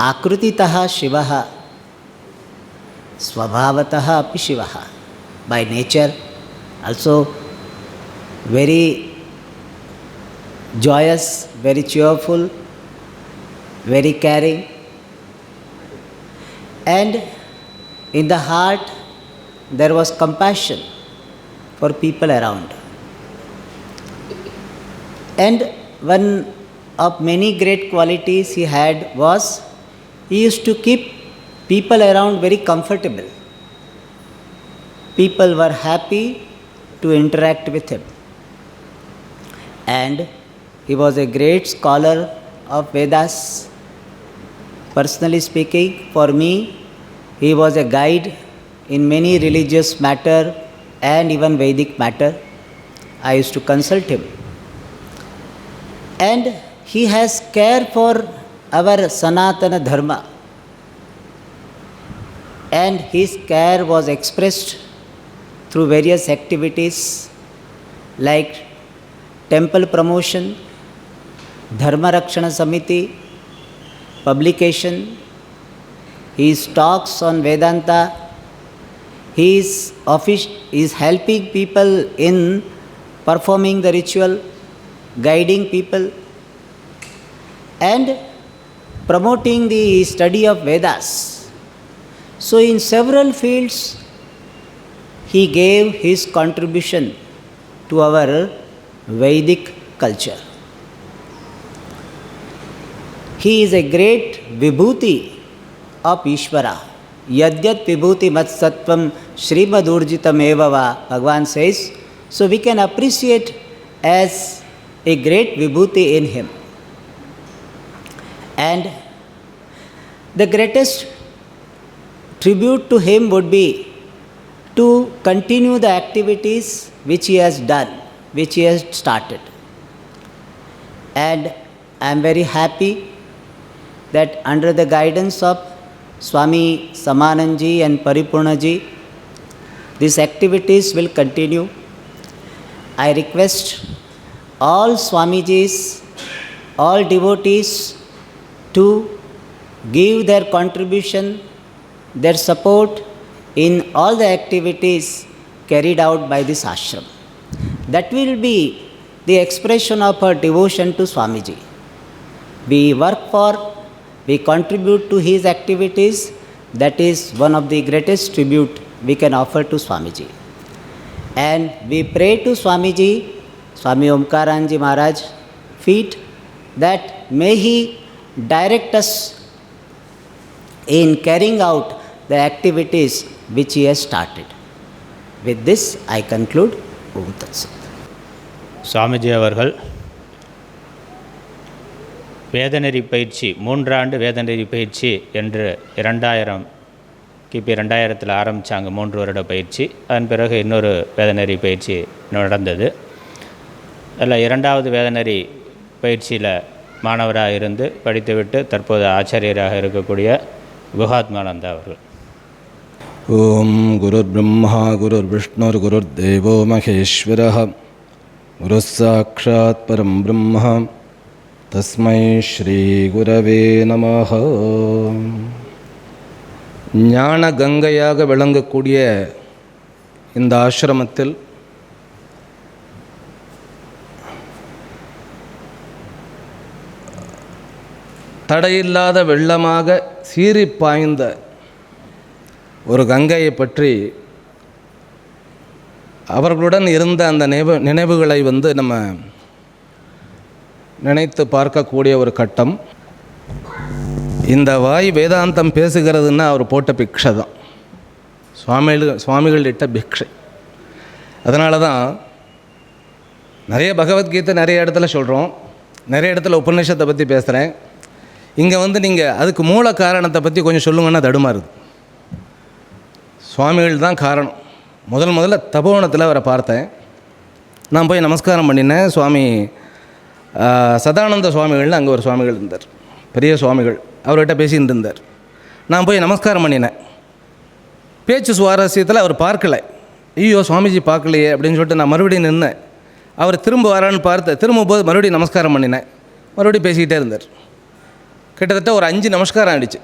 Akrutitaha Shivaha Svabhavataha api Shivaha. By nature, also very joyous, very cheerful, very caring, and in the heart there was compassion for people around. And one of many great qualities he had was he used to keep people around very comfortable. People were happy to interact with him. And he was a great scholar of Vedas. Personally speaking, for me, he was a guide in many religious matter and even Vedic matter. I used to consult him. And he has care for our Sanatana Dharma. And his care was expressed through various activities like temple promotion, Dharma Rakshana Samiti, publication, his talks on Vedanta, he is helping people in performing the ritual, guiding people, and promoting the study of Vedas. So in several fields, he gave his contribution to our Vedic culture. He is a great vibhuti of Ishvara. Yadyat vibhuti mat sattvam Srimadurjitam evava, Bhagavan says. So we can appreciate as a great vibhuti in him. And the greatest tribute to him would be to continue the activities which he has done, which he has started. And I am very happy that under the guidance of Swami Samanandji and Paripurnaji, these activities will continue. I request all Swamijis, all devotees to give their contribution, their support in all the activities carried out by this ashram. That will be the expression of our devotion to Swamiji. We work for, we contribute to his activities. That is one of the greatest tribute we can offer to Swamiji. And we pray to Swamiji, Swami Omkaranandji Maharaj feet, that may he direct us in carrying out the activities which he has started. With this, I conclude. Om Tat Sat. Swamiji அவர்கள் வேதநெறி பயிற்சி 3 ஆண்டு வேதநெறி பயிற்சி என்று 2000 கிபி 2000 ஆரம்பித்தாங்க 3 வருட பயிற்சி. அதன் பிறகு இன்னொரு வேதநெறி பயிற்சி நடந்தது. அதில் 2வது வேதநெறி பயிற்சியில் மாணவராக இருந்து படித்துவிட்டு தற்போது ஆச்சாரியராக இருக்கக்கூடிய குஹாத்மானந்தா அவர்கள். ஓம் குருர் பிரம்மா குருர் விஷ்ணுர் குருர் தேவோ மகேஸ்வரः குருர் சாக்ஷாத் பரம் பிரம்ம தஸ்மை ஸ்ரீ குரவே நமः. ஞான கங்கையாக விளங்கக்கூடிய இந்த ஆசிரமத்தில் தடையில்லாத வெள்ளமாக சீறி பாய்ந்த ஒரு கங்கையை பற்றி அவர்களுடன் இருந்த அந்த நினைவுகளை நம்ம நினைத்து பார்க்கக்கூடிய ஒரு கட்டம். இந்த வாய் வேதாந்தம் பேசுகிறதுன்னா அவர் போட்ட பிக்ஷை தான், சுவாமிகள் இட்ட பிக்ஷை. அதனால தான் நிறைய பகவத்கீதை நிறைய இடத்துல சொல்கிறோம், நிறைய இடத்துல உபநிஷத்தை பற்றி பேசுகிறேன். இங்கே நீங்கள் அதுக்கு மூல காரணத்தை பற்றி கொஞ்சம் சொல்லுங்கன்னா தடுமாறுது. சுவாமிகள் தான் காரணம். முதல்ல தபோவனத்தில் அவரை பார்த்தேன். நான் போய் நமஸ்காரம் பண்ணினேன். சுவாமி சதானந்த சுவாமிகள்னு அங்கே ஒரு சுவாமிகள் இருந்தார், பெரிய சுவாமிகள். அவர்கிட்ட பேசிகிட்டு இருந்தார். நான் போய் நமஸ்காரம் பண்ணினேன். பேச்சு சுவாரஸ்யத்தில் அவர் பார்க்கலை. ஐயோ சுவாமிஜி பார்க்கலையே அப்படின்னு சொல்லிட்டு நான் மறுபடியும் நின்னேன். அவர் திரும்ப வரான்னு பார்த்து திரும்பும்போது மறுபடியும் நமஸ்காரம் பண்ணினேன். மறுபடியும் பேசிக்கிட்டே இருந்தார். கிட்டத்தட்ட ஒரு 5 நமஸ்காரம் ஆகிடுச்சு.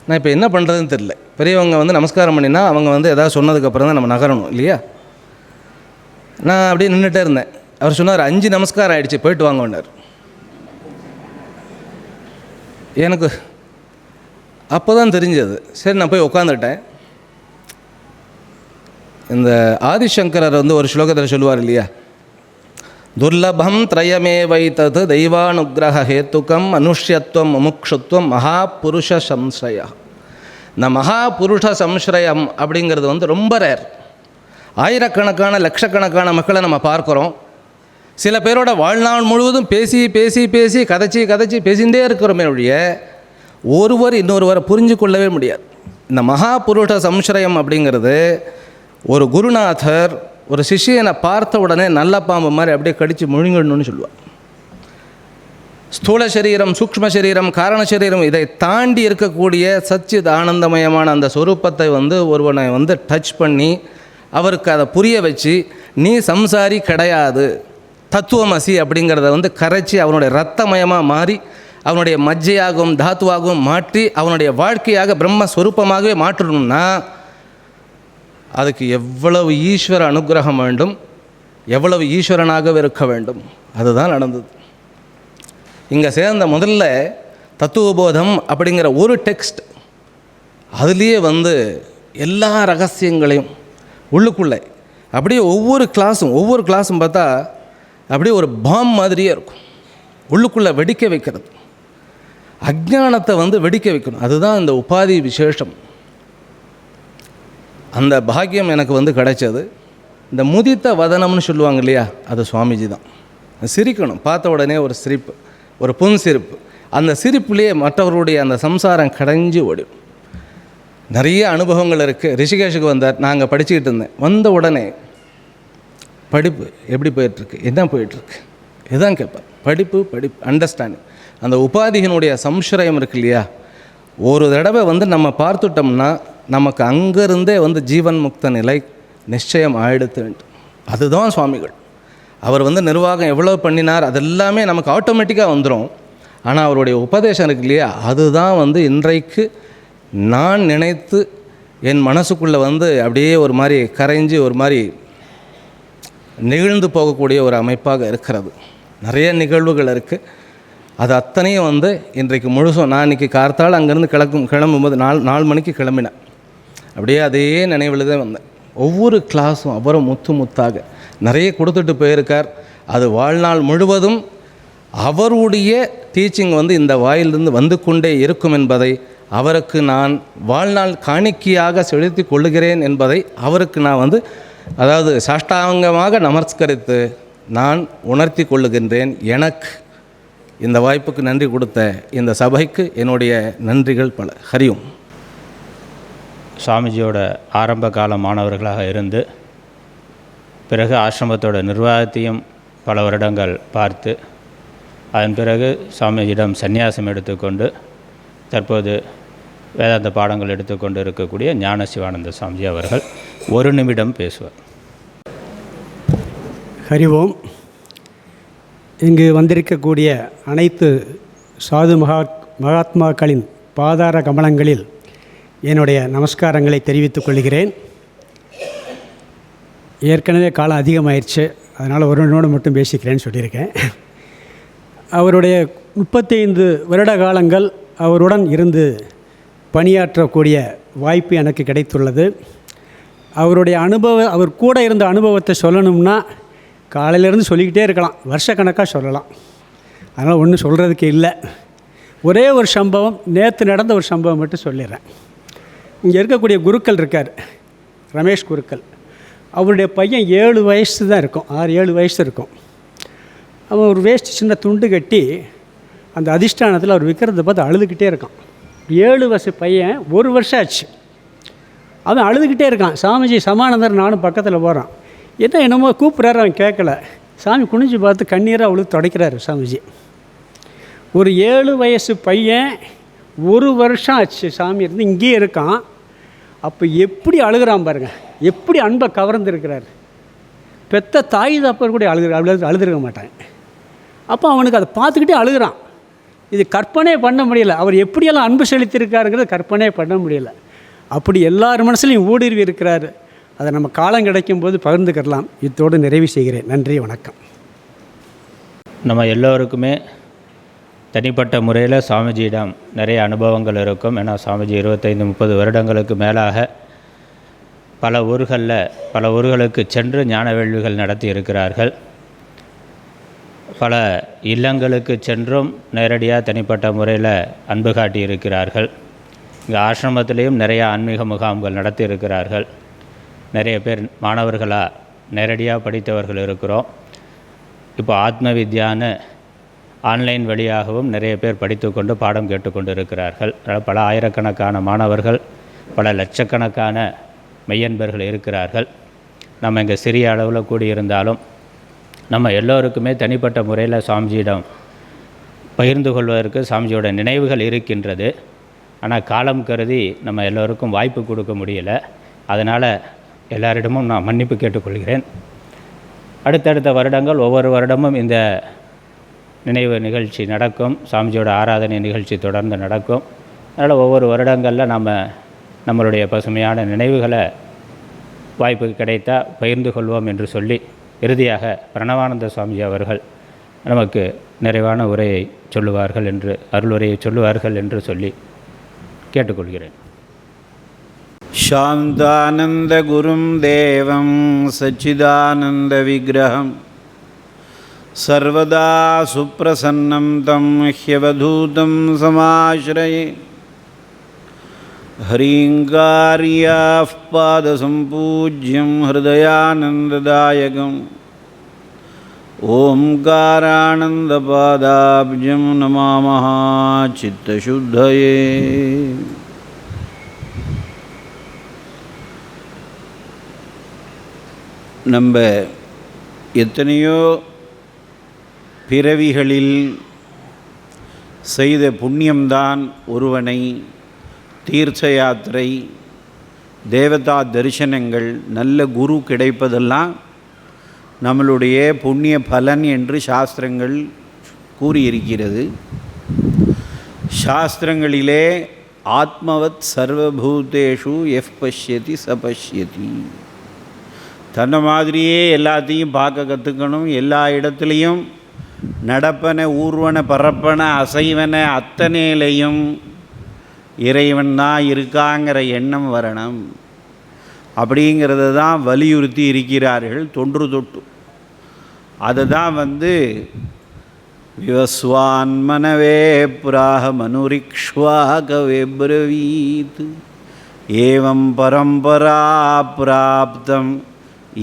நான் இப்போ என்ன பண்ணுறதுன்னு தெரியல. பெரியவங்க நமஸ்காரம் பண்ணினா அவங்க எதாவது சொன்னதுக்கப்புறம் தான் நம்ம நகரணும் இல்லையா. நான் அப்படியே நின்றுட்டே இருந்தேன். அவர் சொன்னார் 5 நமஸ்காரம் ஆகிடுச்சு, போயிட்டு வாங்கன்னார். எனக்கு அப்போ தான் தெரிஞ்சது. சரி, நான் போய் உட்காந்துட்டேன். இந்த ஆதிசங்கரர் ஒரு ஸ்லோகத்தில் சொல்லுவார் இல்லையா, துர்லபம் திரயமே வைத்தது தெய்வானுகிரக ஹேத்துக்கம் மனுஷ்யத்துவம் முமுக்ஷுத்வம் மகாபுருஷ சம்ஸ்ரயா. இந்த மகாபுருஷ சம்ஸ்ரயம் அப்படிங்கிறது ரொம்ப ரேர். ஆயிரக்கணக்கான லட்சக்கணக்கான மக்களை நம்ம பார்க்குறோம். சில பேரோட வாழ்நாள் முழுவதும் பேசி பேசி பேசி கதைச்சி பேசிகிட்டே இருக்கிறோமே ஒழிய ஒருவர் இன்னொருவரை புரிஞ்சு கொள்ளவே முடியாது. இந்த மகாபுருஷ சம்ஸ்ரயம் அப்படிங்கிறது ஒரு குருநாதர் ஒரு சிஷ்யனை பார்த்த உடனே நல்ல பாம்பு மாதிரி அப்படியே கடித்து முழுங்கிடணும்னு சொல்லுவார். ஸ்தூல சரீரம், சூக்ஷ்ம சரீரம், காரண சரீரம், இதை தாண்டி இருக்கக்கூடிய சச்சித் ஆனந்தமயமான அந்த சொரூபத்தை ஒருவனை டச் பண்ணி அவருக்கு அதை புரிய வச்சு, நீ சம்சாரி கிடையாது, தத்துவமசி அப்படிங்கிறத கரைச்சி அவனுடைய ரத்தமயமாக மாறி அவனுடைய மஜ்ஜையாகவும் தாத்துவாகவும் மாற்றி அவனுடைய வாழ்க்கையாக பிரம்மஸ்வரூபமாகவே மாற்றணும்னா அதுக்கு எவ்வளவு ஈஸ்வர அனுகிரகம் வேண்டும், எவ்வளவு ஈஸ்வரனாகவே இருக்க வேண்டும். அதுதான் நடந்தது. இங்கே சேர்ந்த முதல்ல தத்துவபோதம் அப்படிங்கிற ஒரு டெக்ஸ்ட், அதுலேயே எல்லா ரகசியங்களையும் உள்ளுக்குள்ளே அப்படியே ஒவ்வொரு கிளாஸும் பார்த்தா அப்படியே ஒரு பாம் மாதிரியே இருக்கும். உள்ளுக்குள்ளே வெடிக்க வைக்கிறது, அஜ்ஞானத்தை வெடிக்க வைக்கணும். அதுதான் இந்த உபாதி விசேஷம். அந்த பாக்கியம் எனக்கு கிடைச்சது. இந்த முதித்த வதனம்னு சொல்லுவாங்க இல்லையா, அது சுவாமிஜி தான். சிரிக்கணும், பார்த்த உடனே ஒரு சிரிப்பு, ஒரு புன்சிரிப்பு. அந்த சிரிப்புலேயே மற்றவர்களுடைய அந்த சம்சாரம் கடைஞ்சி ஓடும். நிறைய அனுபவங்கள் இருக்குது. ரிஷிகேஷுக்கு வந்தார், நாங்கள் படிச்சுக்கிட்டு இருந்தேன். வந்த உடனே படிப்பு எப்படி போயிட்டுருக்கு, என்ன போயிட்டுருக்கு, இதுதான் கேட்பேன். படிப்பு அண்டர்ஸ்டாண்டிங். அந்த உபாதியினுடைய சம்சயம் இருக்கு இல்லையா, ஒரு தடவை நம்ம பார்த்துட்டோம்னா நமக்கு அங்கேருந்தே ஜீவன் முக்த நிலை நிச்சயம் ஆயிடுத்துன்ட்டு. அதுதான் சுவாமிகள். அவர் நிர்வாகம் எவ்வளோ பண்ணினார் அதெல்லாமே நமக்கு ஆட்டோமேட்டிக்காக வந்துடும். ஆனால் அவருடைய உபதேசம் இருக்கு இல்லையா, அதுதான் இன்றைக்கு நான் நினைத்து என் மனசுக்குள்ளே அப்படியே ஒரு மாதிரி கரைஞ்சி ஒரு மாதிரி நெகிழ்ந்து போகக்கூடிய ஒரு அமைப்பாக இருக்கிறது. நிறைய நிகழ்வுகள் இருக்குது. அது அத்தனையும் இன்றைக்கு முழுசும் நான் இன்றைக்கி கார்த்தால் அங்கேருந்து கிளம்பும்போது 4 மணிக்கு கிளம்பினேன். அப்படியே அதே நினைவில் தான் வந்தேன். ஒவ்வொரு கிளாஸும் அவரும் முத்தாக நிறைய கொடுத்துட்டு போயிருக்கார். அது வாழ்நாள் முழுவதும் அவருடைய டீச்சிங் இந்த வாயிலிருந்து வந்து கொண்டே இருக்கும் என்பதை அவருக்கு நான் வாழ்நாள் காணிக்கையாக செலுத்தி கொள்ளுகிறேன் என்பதை அவருக்கு நான் அதாவது சாஷ்டாங்கமாக நமஸ்கரித்து நான் உணர்த்தி கொள்ளுகின்றேன். எனக்கு இந்த வாய்ப்புக்கு நன்றி கொடுத்த இந்த சபைக்கு என்னுடைய நன்றிகள் பல. ஹரியும். சுவாமிஜியோட ஆரம்ப கால மாணவர்களாக இருந்து பிறகு ஆசிரமத்தோட நிர்வாகத்தையும் பல வருடங்கள் பார்த்து அதன் பிறகு சுவாமிஜியிடம் சந்நியாசம் எடுத்துக்கொண்டு தற்போது வேதாந்த பாடங்கள் எடுத்துக்கொண்டு இருக்கக்கூடிய ஞான சிவானந்த சுவாமிஜி அவர்கள் 1 நிமிடம் பேசுவார். ஹரிவோம். இங்கு வந்திருக்கக்கூடிய அனைத்து சாது மகாத்மாக்களின் பாதார கமலங்களில் என்னுடைய நமஸ்காரங்களை தெரிவித்துக் கொள்கிறேன். ஏற்கனவே காலம் அதிகமாயிடுச்சு, அதனால் ஒரு நோடு மட்டும் பேசிக்கிறேன்னு சொல்லியிருக்கேன். அவருடைய 35 வருட காலங்கள் அவருடன் இருந்து பணியாற்றக்கூடிய வாய்ப்பு எனக்கு கிடைத்துள்ளது. அவருடைய அவர் கூட இருந்த அனுபவத்தை சொல்லணும்னா காலையிலேருந்து சொல்லிக்கிட்டே இருக்கலாம், வருஷக்கணக்காக சொல்லலாம். அதனால் ஒன்றும் சொல்கிறதுக்கு இல்லை. ஒரே ஒரு சம்பவம், நேற்று நடந்த ஒரு சம்பவம் மட்டும் சொல்லிடுறேன். இங்கே இருக்கக்கூடிய குருக்கள் இருக்கார், ரமேஷ் குருக்கள். அவருடைய பையன் 7 வயசு தான் இருக்கும், 6-7 வயசு இருக்கும். அவன் ஒரு வேஸ்ட் சின்ன துண்டு கட்டி அந்த அதிஷ்டானத்தில் அவர் விற்கிறத பார்த்து அழுதுகிட்டே இருக்கான். 7 வயசு பையன், 1 வருஷம் ஆச்சு. அவன் அழுதுகிட்டே இருக்கான். சாமிஜி சமானந்தர் நானும் பக்கத்தில் போகிறான். என்னமோ கூப்பிட்றாரு, அவன் கேட்கல. சாமி குனிஞ்சு பார்த்து கண்ணீராக அழுது துடைக்கிறாரு சாமிஜி. ஒரு 7 வயசு பையன் 1 வருஷம் ஆச்சு சாமி இருந்து இங்கேயே இருக்கான். அப்போ எப்படி அழுகிறான் பாருங்கள், எப்படி அன்பை கவர்ந்துருக்கிறார். பெத்த தாய் தப்பர் கூட அழுதுருக்க மாட்டாங்க. அப்போ அவனுக்கு அதை பார்த்துக்கிட்டே அழுகிறான். இது கற்பனை பண்ண முடியல. அவர் எப்படியெல்லாம் அன்பு செலுத்தியிருக்காருங்கிறத கற்பனை பண்ண முடியல. அப்படி எல்லார் மனசுலையும் ஊடுருவி இருக்கிறார். அதை நம்ம காலம் கிடைக்கும்போது பகிர்ந்துக்கலாம். இத்தோடு நிறைவு செய்கிறேன். நன்றி, வணக்கம். நம்ம எல்லோருக்குமே தனிப்பட்ட முறையில் சுவாமிஜியிடம் நிறைய அனுபவங்கள் இருக்கும். ஏன்னா சுவாமிஜி 25-30 வருடங்களுக்கு மேலாக பல ஊர்களுக்கு சென்று ஞான வேள்விகள் நடத்தி இருக்கிறார்கள். பல இல்லங்களுக்கு சென்றும் நேரடியாக தனிப்பட்ட முறையில் அன்பு காட்டி இருக்கிறார்கள். இங்கே ஆசிரமத்திலேயும் நிறைய ஆன்மீக முகாம்கள் நடத்தி இருக்கிறார்கள். நிறைய பேர் மாணவர்களாக நேரடியாக படித்தவர்கள் இருக்கிறோம். இப்போ ஆத்ம வித்யான்னு ஆன்லைன் வழியாகவும் நிறைய பேர் படித்து கொண்டு பாடம் கேட்டுக்கொண்டு இருக்கிறார்கள். பல ஆயிரக்கணக்கான மாணவர்கள், பல லட்சக்கணக்கான மெய்யன்பர்கள் இருக்கிறார்கள். நம்ம இங்கே சிறிய அளவில் கூடியிருந்தாலும் நம்ம எல்லோருக்குமே தனிப்பட்ட முறையில் சுவாமிஜியிடம் பகிர்ந்து கொள்வதற்கு சுவாமிஜியோட நினைவுகள் இருக்கின்றது. ஆனால் காலம் கருதி நம்ம எல்லோருக்கும் வாய்ப்பு கொடுக்க முடியல. அதனால் எல்லாரிடமும் நான் மன்னிப்பு கேட்டுக்கொள்கிறேன். அடுத்தடுத்த வருடங்கள் ஒவ்வொரு வருடமும் இந்த நினைவு நிகழ்ச்சி நடக்கும். சுவாமிஜியோட ஆராதனை நிகழ்ச்சி தொடர்ந்து நடக்கும். அதனால் ஒவ்வொரு வருடங்களில் நம்மளுடைய பசுமையான நினைவுகளை வாய்ப்பு கிடைத்தா பகிர்ந்து கொள்வோம் என்று சொல்லி இறுதியாக பிரணவானந்த சுவாமிஜி அவர்கள் நமக்கு நிறைவான உரையை சொல்லுவார்கள் என்று அருளுரையை சொல்லுவார்கள் என்று சொல்லி கேட்டுக்கொள்கிறேன். சாந்தானந்த குரும் தேவம் சச்சிதானந்த விக்கிரகம் சர்வதா சுப்ரசன்னம் தம் ஹ்யவதூதம் சமாஸ்ரயே ஹரிங்காரியாஃப் பாதசம்பூஜ்யம் ஹிருதயானந்ததாயகம் ஓம்காரானந்தபாதாப்ஜம் நமாமஹ சித்தசுத்தயே. நம்ம எத்தனையோ பிறவிகளில் செய்த புண்ணியம்தான் ஒருவனை தீர்த்த யாத்திரை, தேவதா தரிசனங்கள், நல்ல குரு கிடைப்பதெல்லாம் நம்மளுடைய புண்ணிய பலன் என்று சாஸ்திரங்கள் கூறியிருக்கிறது. சாஸ்திரங்களிலே ஆத்மவத் சர்வபூதேஷு எஃப் பஷ்யதி ச பஷ்யதி, தன்னை மாதிரியே எல்லாத்தையும் பார்க்க கற்றுக்கணும். எல்லா இடத்துலையும் நடப்பன ஊர்வன பரப்பன அசைவன அத்தனையிலையும் இறைவன் தான் இருக்காங்கிற எண்ணம் வரணும். அப்படிங்கிறத தான் வலியுறுத்தி இருக்கிறார்கள் தொன்று தொட்டு. அதை தான் விவஸ்வான்மனவே பிராக மனுரிக்ஷ்வாகவே பிரவீத் ஏவம் பரம்பரா பிராப்தம்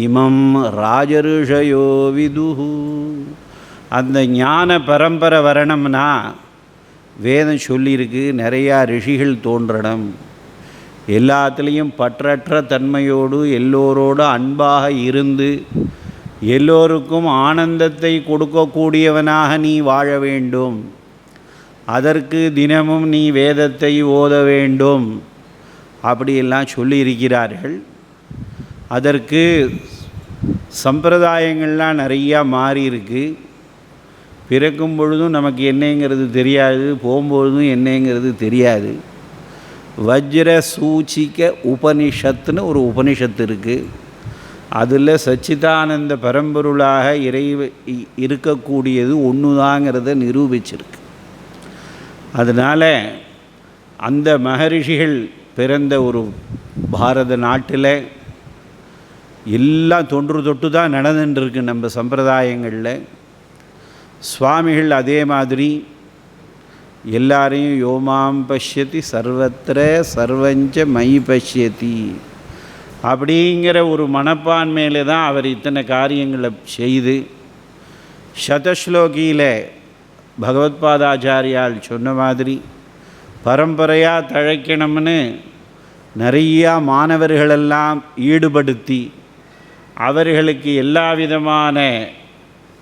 இமம் ராஜருஷயோ விதுஹு. அந்த ஞான பரம்பரை வரணும்னா வேதம் சொல்லியிருக்கு, நிறையா ரிஷிகள் தோன்றணும். எல்லாத்துலேயும் பற்றற்ற தன்மையோடு எல்லோரோடு அன்பாக இருந்து எல்லோருக்கும் ஆனந்தத்தை கொடுக்கக்கூடியவனாக நீ வாழ வேண்டும். அதற்கு தினமும் நீ வேதத்தை ஓத வேண்டும் அப்படியெல்லாம் சொல்லியிருக்கிறார்கள். அதற்கு சம்பிரதாயங்கள்லாம் நிறையா மாறி இருக்கு. பிறக்கும் பொழுதும் நமக்கு என்னங்கிறது தெரியாது, போகும்பொழுதும் என்னங்கிறது தெரியாது. வஜ்ர சூச்சிக உபனிஷத்துன்னு ஒரு உபனிஷத்து இருக்குது. அதில் சச்சிதானந்த பரம்பொருளாக இருக்கக்கூடியது ஒன்று தாங்கிறத நிரூபிச்சிருக்கு. அதனால் அந்த மகரிஷிகள் பிறந்த ஒரு பாரத நாட்டில் எல்லாம் தொன்று தொட்டு தான் நடந்துட்டுருக்கு நம்ம சம்பிரதாயங்களில். சுவாமிகள் அதே மாதிரி எல்லாரையும் யோமாம் பஷ்யதி சர்வத்திர சர்வஞ்ச மயி பஷ்யதி அப்படிங்கிற ஒரு மனப்பான்மையில் தான் அவர் இத்தனை காரியங்களை செய்து சதஸ்லோகியில் பகவத்பாதாச்சாரியால் சொன்ன மாதிரி பரம்பரையாக தழைக்கணும்னு நிறையா மாணவர்களெல்லாம் ஈடுபடுத்தி அவர்களுக்கு எல்லா விதமான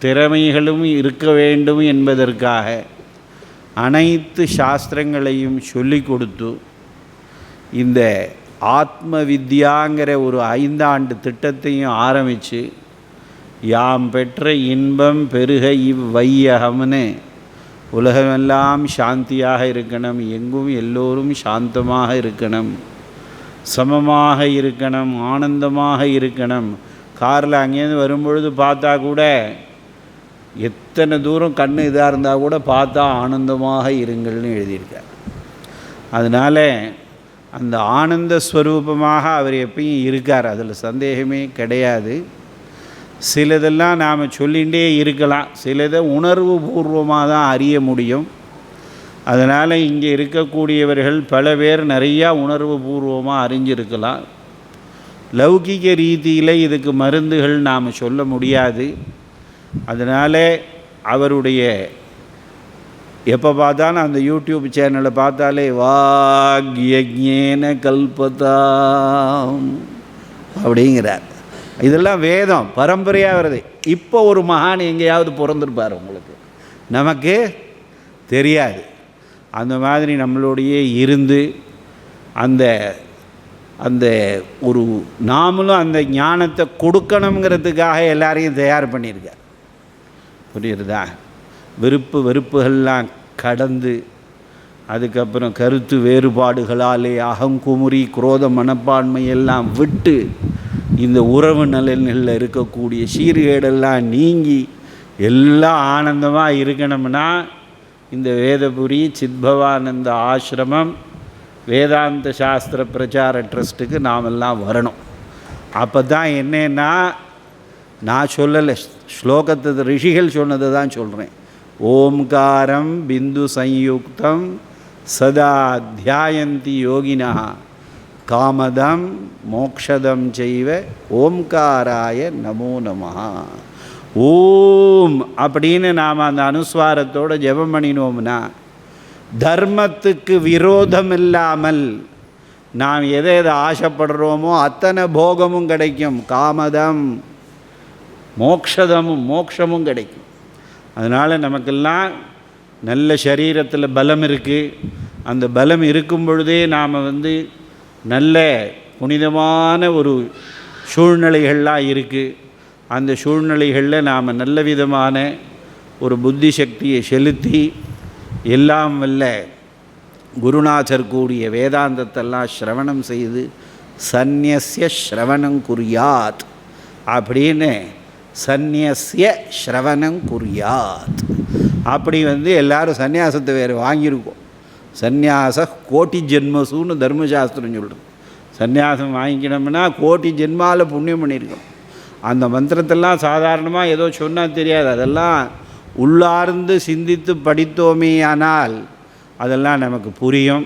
திறமைகளும் இருக்க வேண்டும் என்பதற்காக அனைத்து சாஸ்திரங்களையும் சொல்லி கொடுத்து இந்த ஆத்ம வித்யாங்கிற ஒரு 5 ஆண்டு திட்டத்தையும் ஆரம்பித்து யாம் பெற்ற இன்பம் பெருக இவ்வையகம்னு உலகமெல்லாம் சாந்தியாக இருக்கணும், எங்கும் எல்லோரும் சாந்தமாக இருக்கணும், சமமாக இருக்கணும், ஆனந்தமாக இருக்கணும். காரில் அங்கேருந்து வரும்பொழுது பார்த்தா கூட எத்தனை தூரம் கண் இதாக இருந்தால் கூட பார்த்தா ஆனந்தமாக இருங்கள்னு எழுதியிருக்கார். அதனால் அந்த ஆனந்த ஸ்வரூபமாக அவர் எப்பயும் இருக்கார், அதில் சந்தேகமே கிடையாது. சிலதெல்லாம் நாம் சொல்லிகிட்டே இருக்கலாம், சிலதை உணர்வு பூர்வமாக தான் அறிய முடியும். அதனால் இங்கே இருக்கக்கூடியவர்கள் பல பேர் நிறையா உணர்வு பூர்வமாக அறிஞ்சிருக்கலாம். லௌகிக ரீதியில் இதுக்கு மருந்துகள் நாம் சொல்ல முடியாது. அதனால் அவருடைய எப்போ பார்த்தாலும் அந்த யூடியூப் சேனலை பார்த்தாலே வாக்யஜ்ஞேன கல்பதாம் அப்படிங்கிறார். இதெல்லாம் வேதம் பரம்பரையாக வருது. இப்போ ஒரு மகான் எங்கேயாவது பிறந்திருப்பார், உங்களுக்கு நமக்கு தெரியாது. அந்த மாதிரி நம்மளோடையே இருந்து அந்த அந்த ஒரு நாமளும் அந்த ஞானத்தை கொடுக்கணுங்கிறதுக்காக எல்லாரையும் தயார் பண்ணியிருக்கார். புரியுறதா? விருப்பு வெறுப்புகள்லாம் கடந்து அதுக்கப்புறம் கருத்து வேறுபாடுகளாலே அகங்குமுறி குரோத மனப்பான்மையெல்லாம் விட்டு இந்த உறவு நலனில் இருக்கக்கூடிய சீர்கேடெல்லாம் நீங்கி எல்லாம் ஆனந்தமாக இருக்கணும்னா இந்த வேதபுரி சித்பவானந்த ஆசிரமம் வேதாந்த சாஸ்திர பிரச்சார ட்ரஸ்ட்டுக்கு நாமெல்லாம் வரணும். அப்போ தான் என்னன்னா, நான் சொல்லலை, ஸ்லோகத்தை ரிஷிகள் சொன்னதை தான் சொல்கிறேன். ஓம்காரம் பிந்து சயுக்தம் சதா தியாயந்தி யோகினா காமதம் மோக்ஷதம் செய்வ ஓம்காராய நமோ நமஹ. ஓம் அப்படின்னு நாம் அந்த அனுஸ்வாரத்தோடு ஜெபம் பண்ணினோம்னா தர்மத்துக்கு விரோதம் இல்லாமல் நாம் எதை எதை ஆசைப்படுறோமோ அத்தனை போகமும் கிடைக்கும், காமதம் மோக்ஷமும் கிடைக்கும். அதனால் நமக்கெல்லாம் நல்ல சரீரத்தில் பலம் இருக்குது. அந்த பலம் இருக்கும் பொழுதே நாம் நல்ல புனிதமான ஒரு சூழ்நிலைகள்லாம் இருக்குது. அந்த சூழ்நிலைகளில் நாம் நல்ல விதமான ஒரு புத்தி சக்தியை செலுத்தி எல்லாம் வல்ல குருநாதர் கூடிய வேதாந்தத்தெல்லாம் ஸ்ரவணம் செய்து சந்நியஸ்ய ஸ்ரவணம் குறியாத் அப்படின்னு சந்நியஸ்ய ஸ்ரவணம் குறியாத் அப்படி எல்லாரும் சந்நியாசத்தை வேறு வாங்கியிருக்கோம். சந்நியாச கோட்டி ஜென்மசுன்னு தர்மசாஸ்திரம் சொல்கிறது. சந்நியாசம் வாங்கிக்கணும்னா கோட்டி ஜென்மாவில் புண்ணியம் பண்ணியிருக்கோம். அந்த மந்திரத்தெல்லாம் சாதாரணமாக ஏதோ சொன்னால் தெரியாது, அதெல்லாம் உள்ளார்ந்து சிந்தித்து படித்தோமே ஆனால் அதெல்லாம் நமக்கு புரியும்.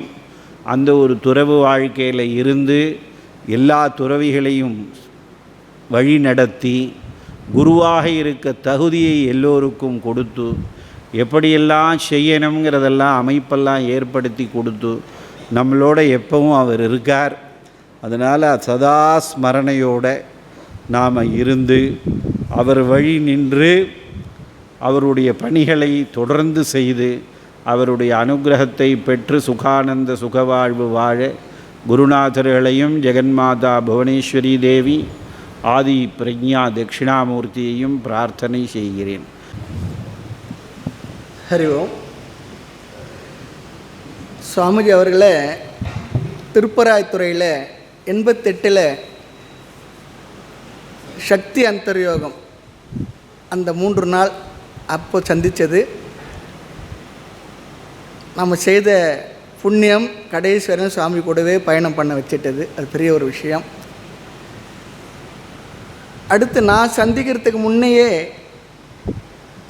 அந்த ஒரு துறவு வாழ்க்கையில் இருந்து எல்லா துறவிகளையும் வழி நடத்தி குருவாக இருக்க தகுதியை எல்லோருக்கும் கொடுத்து எப்படியெல்லாம் செய்யணுங்கிறதெல்லாம் அமைப்பெல்லாம் ஏற்படுத்தி கொடுத்து நம்மளோட எப்பவும் அவர் இருக்கார். அதனால் சதா ஸ்மரணையோடு நாம் இருந்து அவர் வழி நின்று அவருடைய பணிகளை தொடர்ந்து செய்து அவருடைய அனுகிரகத்தை பெற்று சுகானந்த சுகவாழ்வு வாழ குருநாதர்களையும் ஜெகன்மாதா புவனேஸ்வரி தேவி ஆதி பிரக்ஞா தட்சிணாமூர்த்தியையும் பிரார்த்தனை செய்கிறேன். ஹரி ஓம். சுவாமிஜி அவர்களை திருப்பராய்த்துறையில் 88 சக்தி அந்தர்யோகம் அந்த 3 நாள் அப்போ சந்தித்தது நம்ம செய்த புண்ணியம் கடைசி வரையும் சுவாமி கூடவே பயணம் பண்ண வச்சிட்டது. அது பெரிய ஒரு விஷயம். அடுத்து நான் சந்திக்கிறதுக்கு முன்னையே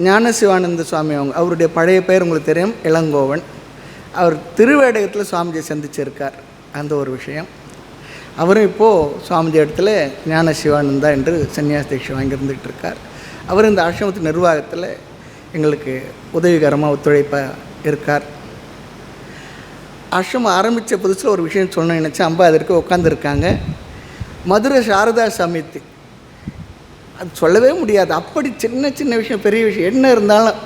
ஞானசிவானந்த சுவாமி அவருடைய பழைய பெயர் உங்களுக்கு தெரியும், இளங்கோவன். அவர் திருவேடகத்தில் சுவாமிஜியை சந்திச்சிருக்கார். அந்த ஒரு விஷயம். அவரும் இப்போது சுவாமிஜி இடத்துல ஞான சிவானந்தா என்று சன்னியாச தீட்சை வாங்கியிருந்துகிட்டு இருக்கார். அவர் இந்த ஆசிரமத்து நிர்வாகத்தில் எங்களுக்கு உதவிகரமாக ஒத்துழைப்பாக இருக்கார். ஆசிரமம் ஆரம்பித்த புதுசில் ஒரு விஷயம் சொல்லணும்னு நினச்சேன். அம்பா அதற்கு உட்காந்துருக்காங்க. மதுரை சாரதா சமிதி, அது சொல்லவே முடியாது. அப்படி சின்ன சின்ன விஷயம், பெரிய விஷயம் என்ன இருந்தாலும்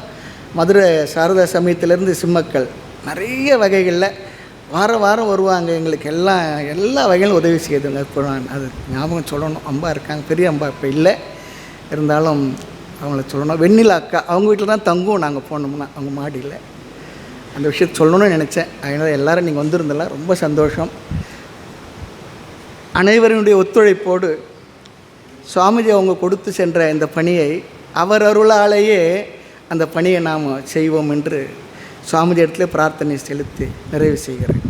மதுரை சாரதா சமயத்திலேருந்து சிம்மக்கள் நிறைய வகைகளில் வாரம் வாரம் வருவாங்க. எங்களுக்கு எல்லா வகையிலும் உதவி செய்யுதுங்க. இப்போ அது ஞாபகம் சொல்லணும். அம்பா இருக்காங்க, பெரிய அம்பா இப்போ இல்லை, இருந்தாலும் அவங்கள சொல்லணும். வெண்ணிலா அக்கா அவங்க வீட்டில் தான் தங்குவோம் நாங்கள் போனோம்னா, அவங்க மாடியில். அந்த விஷயத்தை சொல்லணும்னு நினச்சேன். அதனால் எல்லோரும் நீங்கள் வந்திருந்தெல்லாம் ரொம்ப சந்தோஷம். அனைவருடைய ஒத்துழைப்போடு சுவாமிஜி அவங்க கொடுத்து சென்ற இந்த பணியை அவர் அருளாலேயே அந்த பணியை நாம் செய்வோம் என்று சுவாமிஜி இடத்துல பிரார்த்தனை செலுத்தி நிறைவு செய்கிறேன்.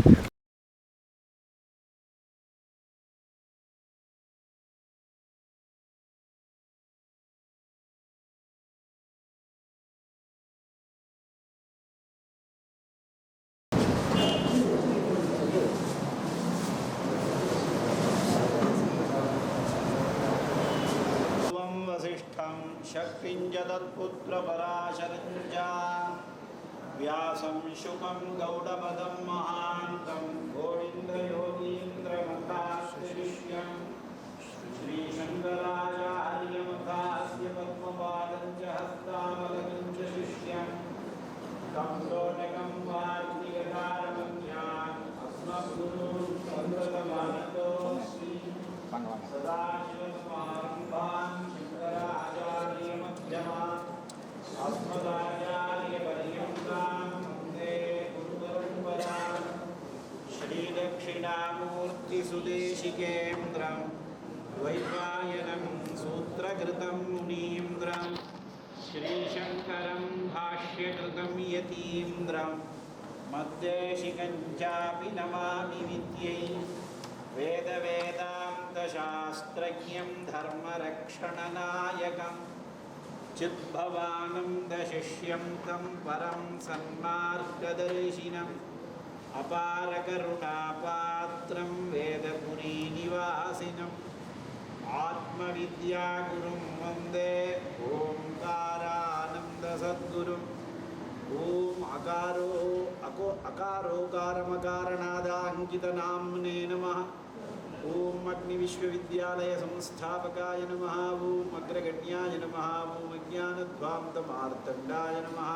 शक्तिञ्च तत्पुत्रपराशरञ्च व्यासं शुकं गौडपदं महान्तं गोविन्दयोगीन्द्रमथास्तिशिष्यं श्रीशङ्कराचार्यमथास्य पद्मपादं च हस्तामलकं च शिष्यं तं लोटकं वार्तिककारमन्यान् अस्मद्गुरून् सन्ततमानतोऽस्मि सदाशिवसमारम्भान् अस्मदाचार्यपर्यन्तां वन्दे गुरुपरम्परां श्रीदक्षिणामूर्तिसुदेशिकेन्द्रं द्वैपायनं सूत्रकृतं मुनीन्द्रं श्रीशङ्करं भाष्यकृतं यतीन्द्रं मद्देशिकं चापि नमामि विद्यै वेदवेदान्तशास्त्रज्ञं धर्मरक्षणनायकं चिद्भवानन्दशिष्यं तं परं सन्मार्गदर्शिनम् अपारकरुणापात्रं वेदपुरीनिवासिनम् आत्मविद्यागुरुं वन्दे ओंकारानन्दसद्गुरुम् ॐ अकारोकारमकारणादाङ्कितनाम्ने नमः। ॐ अग्निविश्वविद्यालयसंस्थापकाय नमः। ॐ अग्रगण्याय नमः। ॐ अज्ञानध्वान्तमार्तण्डाय नमः।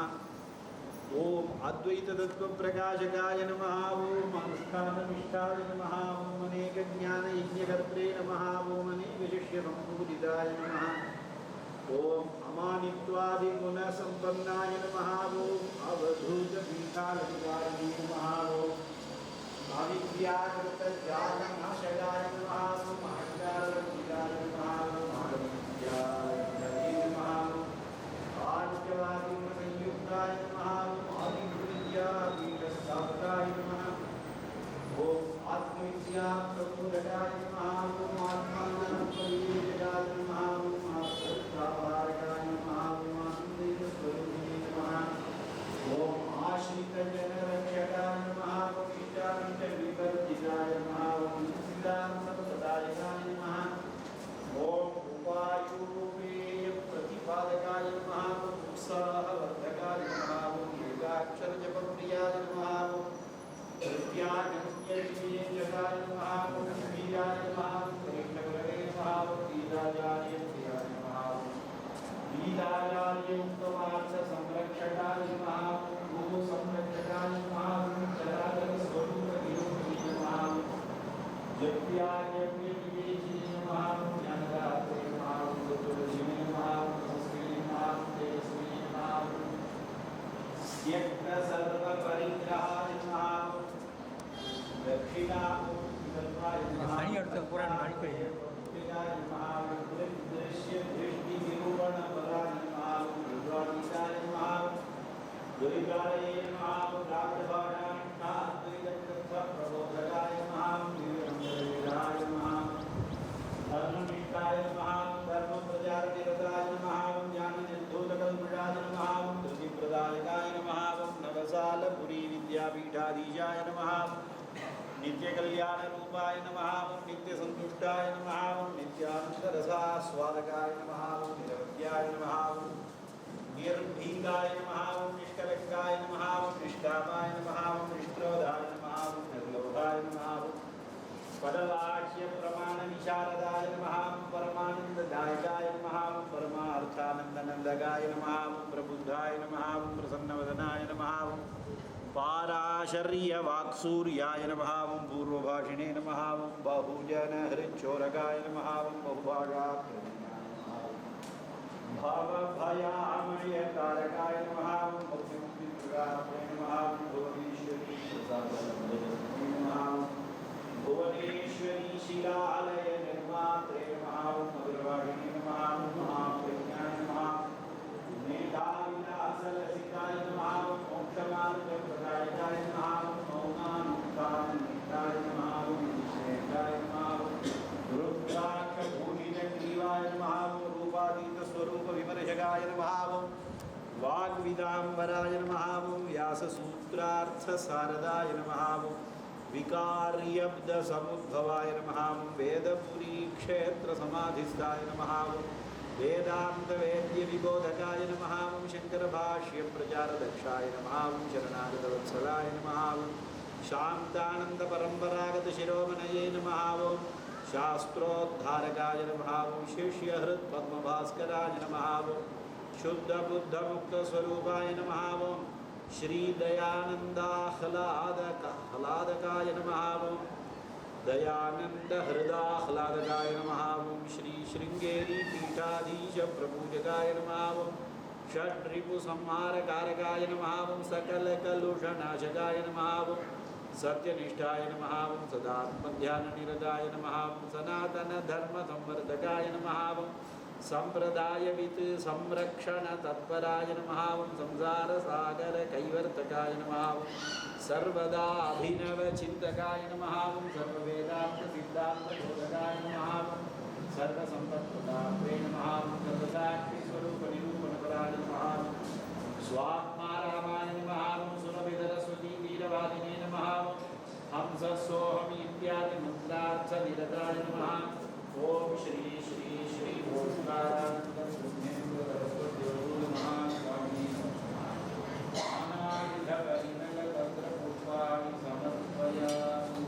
ॐ अद्वैततत्त्वप्रकाशकाय नमः। ॐ अनुष्ठाननिष्ठाय नमः। ॐ अनेकज्ञानयज्ञकर्त्रे नमः। ॐ अनेकशिष्यसम्पूजिताय नमः। ॐ अमानित्वादिगुणसम्पन्नाय नमः। ॐ अवधूतपीठालङ्कारिणे नमः। ॐ अविद्याकृतजालनाशयाय नमः। ॐ अहङ्काररहिताय नमः। ॐ आत्मविद्यालये नमः। आर्यवादिगुणसंयुक्ताय नमः। ॐ आदिविद्यापीठस्थापकाय नमः। ॐ आत्मविद्याप्रपूरकाय नमः। ॐ आत्मानन्दपरिवेशकाय नमः। आश्रितजनरक्षकाय नमः। विवर्जिताय नमः। त्यक्त सर्वपरिग्रहाय नमः दक्षिणामूर्तिकल्पाय नमः दृश्य दृष्टि निरूपण पराय नमः रुद्रादिशाय नमः दुर्गाय नमः प्राप्तवाणान्ताद्वैततत्त्व प्रबोधकाय नमः निरंजनाय नमः धर्मनिष्ठाय नमः धर्मप्रचारनिरताय नमः ज्ञाननिर्धूतकल्पजाय नमः धृतिप्रदायकाय नमः नवसालपुरी विद्यापीठाधीशाय नमः नित्यकल्याणरूपाय नमः नित्यसन्तुष्टाय नमः नित्यानन्दरसास्वादकाय नमः निरवध्याय नमः निर्भीकाय नमः निष्कलङ्काय नमः निष्कामाय नमः निष्क्रोधाय नमः निर्लोभाय नमः पदवाक्य प्रमाण विशारदाय नमः परमानंददायकाय नमः परमार्थानंदनंदकाय नमः प्रबुद्धाय नमः प्रसन्नवदनाय नमः पाराशर्य वाक्सूर्याय नमः पूर्वभाषिणे नमः बहुजन हृच्चोरकाय नमः बहुभाषा भवभयामय कारकाय नमः मुक्तिमुक्तिप्रदाय नमः भुवनेश्वरी प्रसादनन्दने नमः भुवनेश्वरी शिलालय निर्मात्रे नमः मधुरवाहिनी नमः महाप्रज्ञाय नमः मेधाविलासरसिकाय नमः मोक्षमार्गप्रदायकाय नमः मौनानुष्ठाननिष्ठाय नमः निश्चयाय नमः रुद्राक्षभूषितग्रीवाय नमः रूपातीतस्वरूपविमर्शकाय नमः वाग्विदाम्बराय नमः व्याससूत्रार्थसारदाय नमः विकार्यब्दसमुद्भवाय नमः वेदपुरी क्षेत्रसमाधिस्थाय नमः वेदान्तवेद्यविबोधकाय नमः शङ्करभाष्यप्रचारदक्षाय नमः शरणागतवत्सलाय नमः शान्तानन्दपरम्परागतशिरोमणये नमः शास्त्रोद्धारकाय नमः शिष्यहृत्पद्मभास्कराय नमः शुद्धबुद्धमुक्तस्वरूपाय नमः श्रीदयानन्दाह्लादकाय नमः दयानन्दहृदाह्लादकाय नमः श्री शृंगेरी पीठाधीश प्रपूजकाय नमः षड्रिपुसंहारकारकाय नमः सकलकलुषनाशकाय नमः सत्यनिष्ठाय नमः सदात्मध्याननिरताय नमः सनातनधर्मसंवर्धकाय नमः संप्रदायवित् संरक्षणतत्पराय नमः संसारसागरकैवर्तकाय नमः सर्वदा अभिनवचिन्तकाय नमः सर्ववेदान्तसिद्धान्तबोधकाय नमः सर्वसम्पत्प्रदात्रे नमः सर्वसाक्षिस्वरूपनिरूपणपराय नमः स्वात्मारामाय नमः सुरभिधरस्वतीवीरवादिने नमः हंससोऽहम् इत्यादि मन्त्रार्थनिरताय नमः ओम श्री श्री श्री ओंकारानंद ब्रह्मेन्द्र सरस्वती नमः स्वामी नानाविधपरिमलपत्रपुष्पाणि समर्पयामि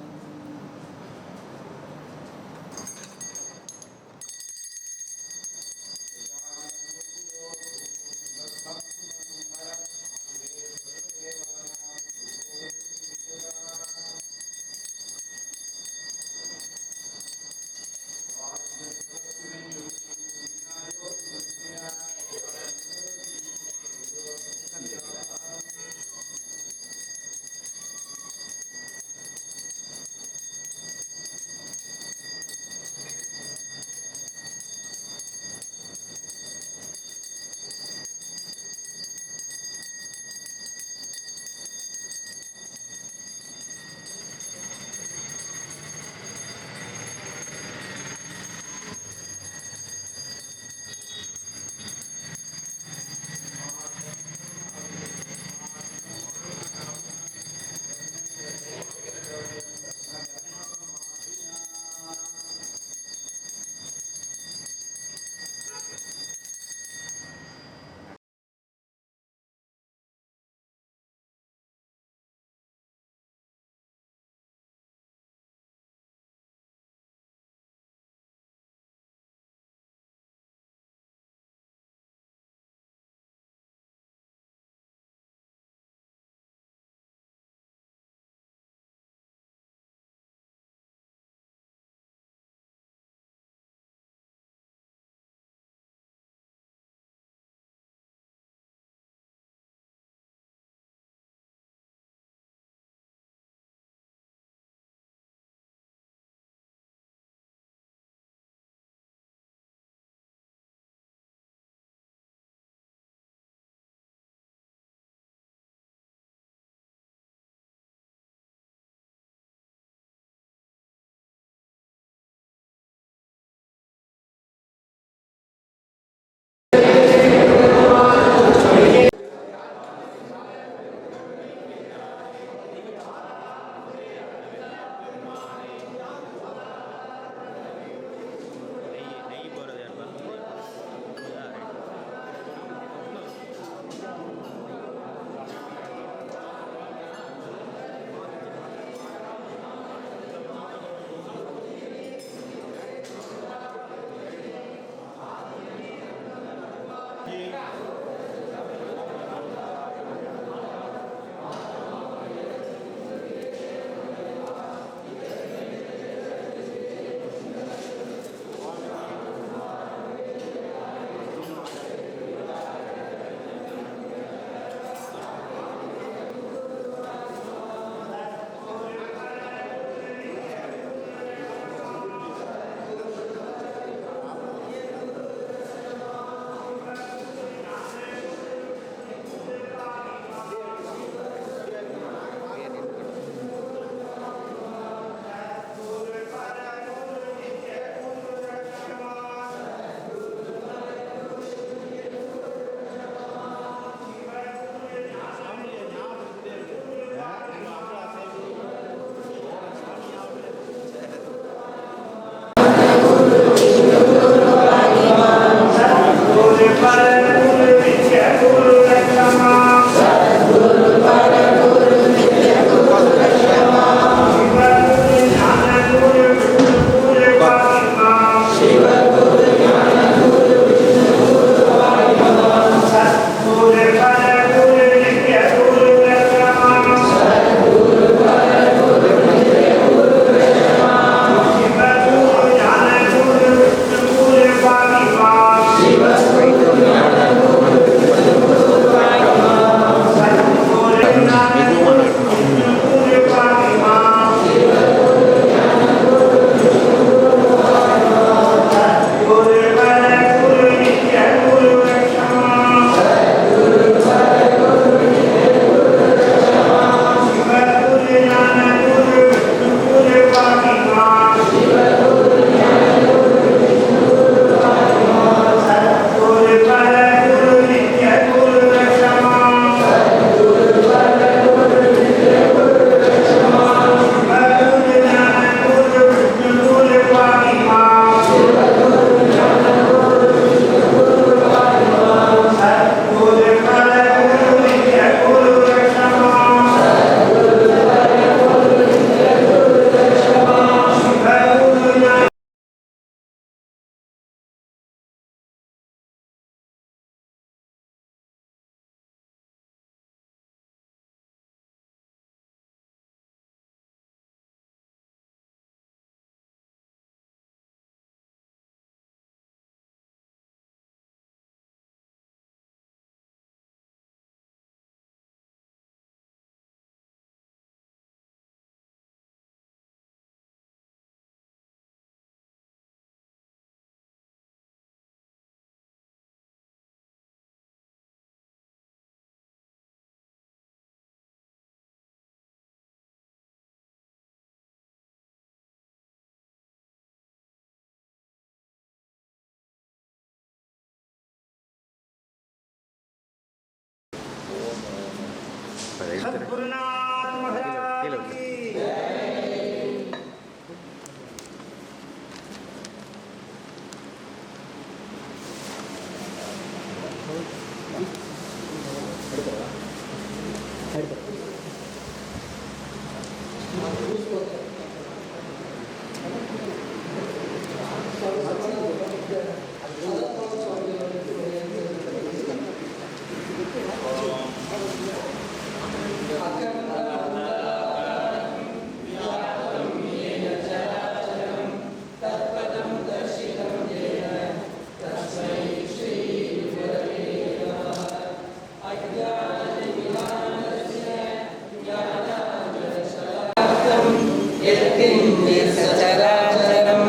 सचराचरं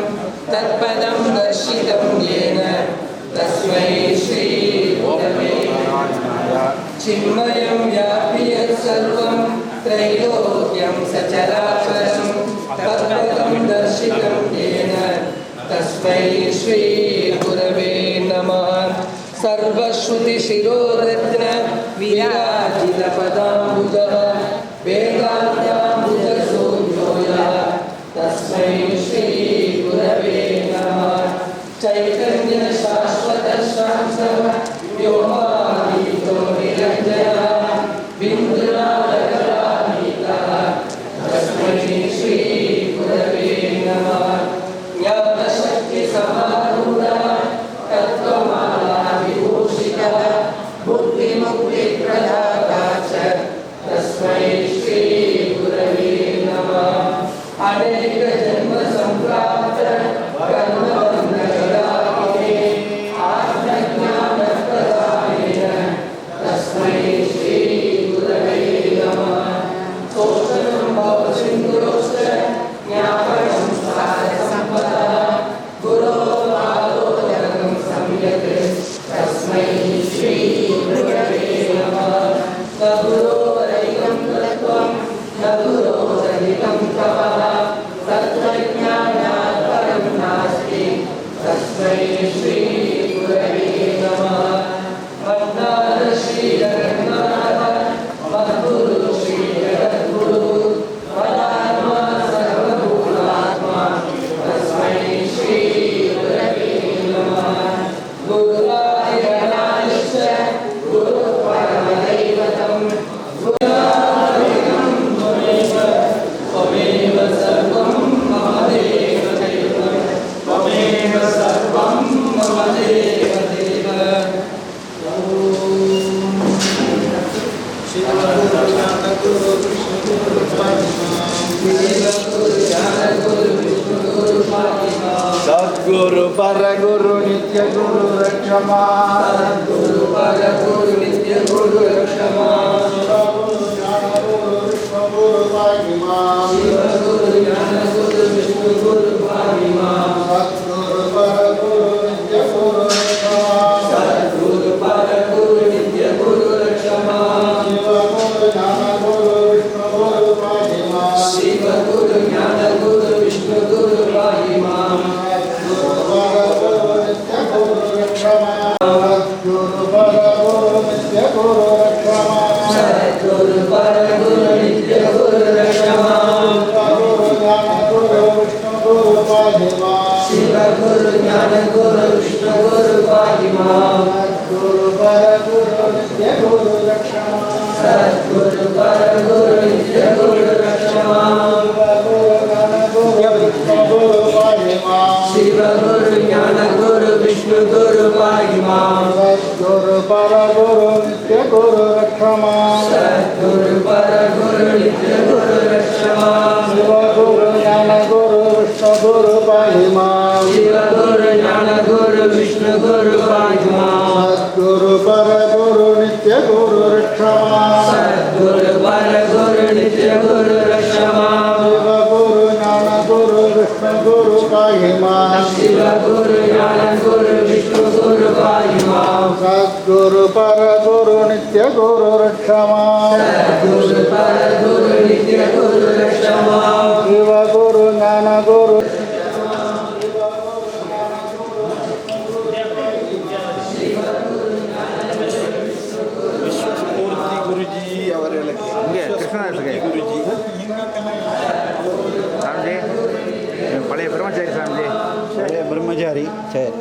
तत्पदं दर्शितं येन तस्मै श्रीगुरवे चिन्मयं व्यापि यत्सर्वं त्रैलोक्यं सचराचरं तत्पदं दर्शितं येन तस्मै श्रीगुरवे नमः। सर्वश्रुतिशिरोरत्न विराजितपदाम्बुजः वेदान्ताम्बुजसूर्योऽयः तस्मै श्रीगुरवे नमः। चैतन्यशाश्वतशांसः व्योमातीतो निरञ्जनः बिन्दुनादकलातीतः तस्मै श्रीगुरवे नमः। ज्ञानशक्तिसमारूढः तत्त्वमालाविभूषितः बुद्धिमुक्तिप्रदाता च तस्मै श्रीगुरवे नमः। अनेकजन्मसम्प्राप्त कर्मबन्धकरायिने आत्मज्ञानप्रदायेन तस्मै श्रीगुरवे नमः। शोषणं भवसिन्धुश्च ज्ञापनं सारसम्पदः गुरोरालोचनं सम्यक् तस्मै श्रीगुरवे नमः। न गुरोरैकं तत्त्वं न गुरोरहितं तपः तत्त्वज्ञानात् परं नास्ति तस्मै श्रीगुरवे नमः। मन्दार श्रीजगन्नाथ मद्गुरु श्रीजगद्गुरु मदात्मा सर्वभूतात्मा तस्मै श्रीगुरवे नमः। गुरुरादिगणाश्च गुरुपरमदैवतं गुरुरादिगं त्वमेव सर्वं मम देव देव त्वमेव सर्वं मम देव देव। सद्गुरु परगुरु नित्य गुरु रक्षमा सद्गुरु परगुरु नित्य गुरु रक्षमा विष्णुगुरु पाहिमा शिवगुरु ज्ञानगुरु विष्णुगुरु पाहिमा सद्गुरु परगुरु नित्य गुरु रक्षमा सद्गुरु परगुरु नित्य गुरु रक्षमा शिवगुरु ज्ञानगुरु विष्णुगुरु पाहिमा शिवगुरु ज्ञानगुरु विष्णुगुरु पाहिमा परगुरु नित्य गुरु रक्षमा सद्गुरु परगुरु नित्य गुरु रक्षमा सद्गुरु परगुरु नित्य गुरु रक्षमा गुरु ज्ञानगुरु विष्णुगुरु पाहिमा शिवगुरु ज्ञानगुरु विष्णुगुरु पाहिमा गुरु परगुरु नित्य गुरु रक्षमा सद्गुरु परगुरु नित्य गुरु रक्षमा गुरु ज्ञानगुरु विष्णुगुरु पाहिमा शिवगुरु ज्ञानगुरु विष्णुगुरु पाहिमा सद्गुरु परगुरु नित्य गुरु रक्षमा सद्गुरु परगुरु नित्य गुरु रक्षमा शिवगुरु ज्ञानगुरु विष्णुगुरु पाहिमा शिवगुरु ज्ञानगुरु विष्णुगुरु पाहिमा सद्गुरु परगुरु नित्य गुरु रक्षमा सद्गुरु परगुरु नित्य गुरु रक्षमा शिवगुरु ज्ञानगुरु विष्णुगुरु पाहिमा शिवगुरु ज्ञानगुरु विष्णुगुरु पाहिमा सद्गुरु परगुरु नित्य गुरु रक्षमा सद्गुरु परगुरु नित्य गुरु रक्षमा शिवगुरु ज्ञानगुरु விஸ்வமூர்த்தி குருஜி அவர்களை இங்கே கிருஷ்ணதாஸுக்கு சாமிஜி பழைய பிரம்மச்சாரி சாமிஜி பழைய பிரம்மச்சாரி சரி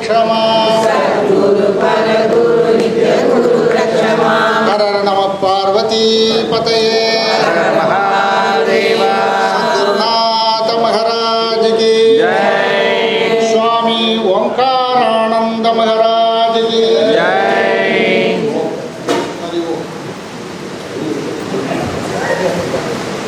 Shama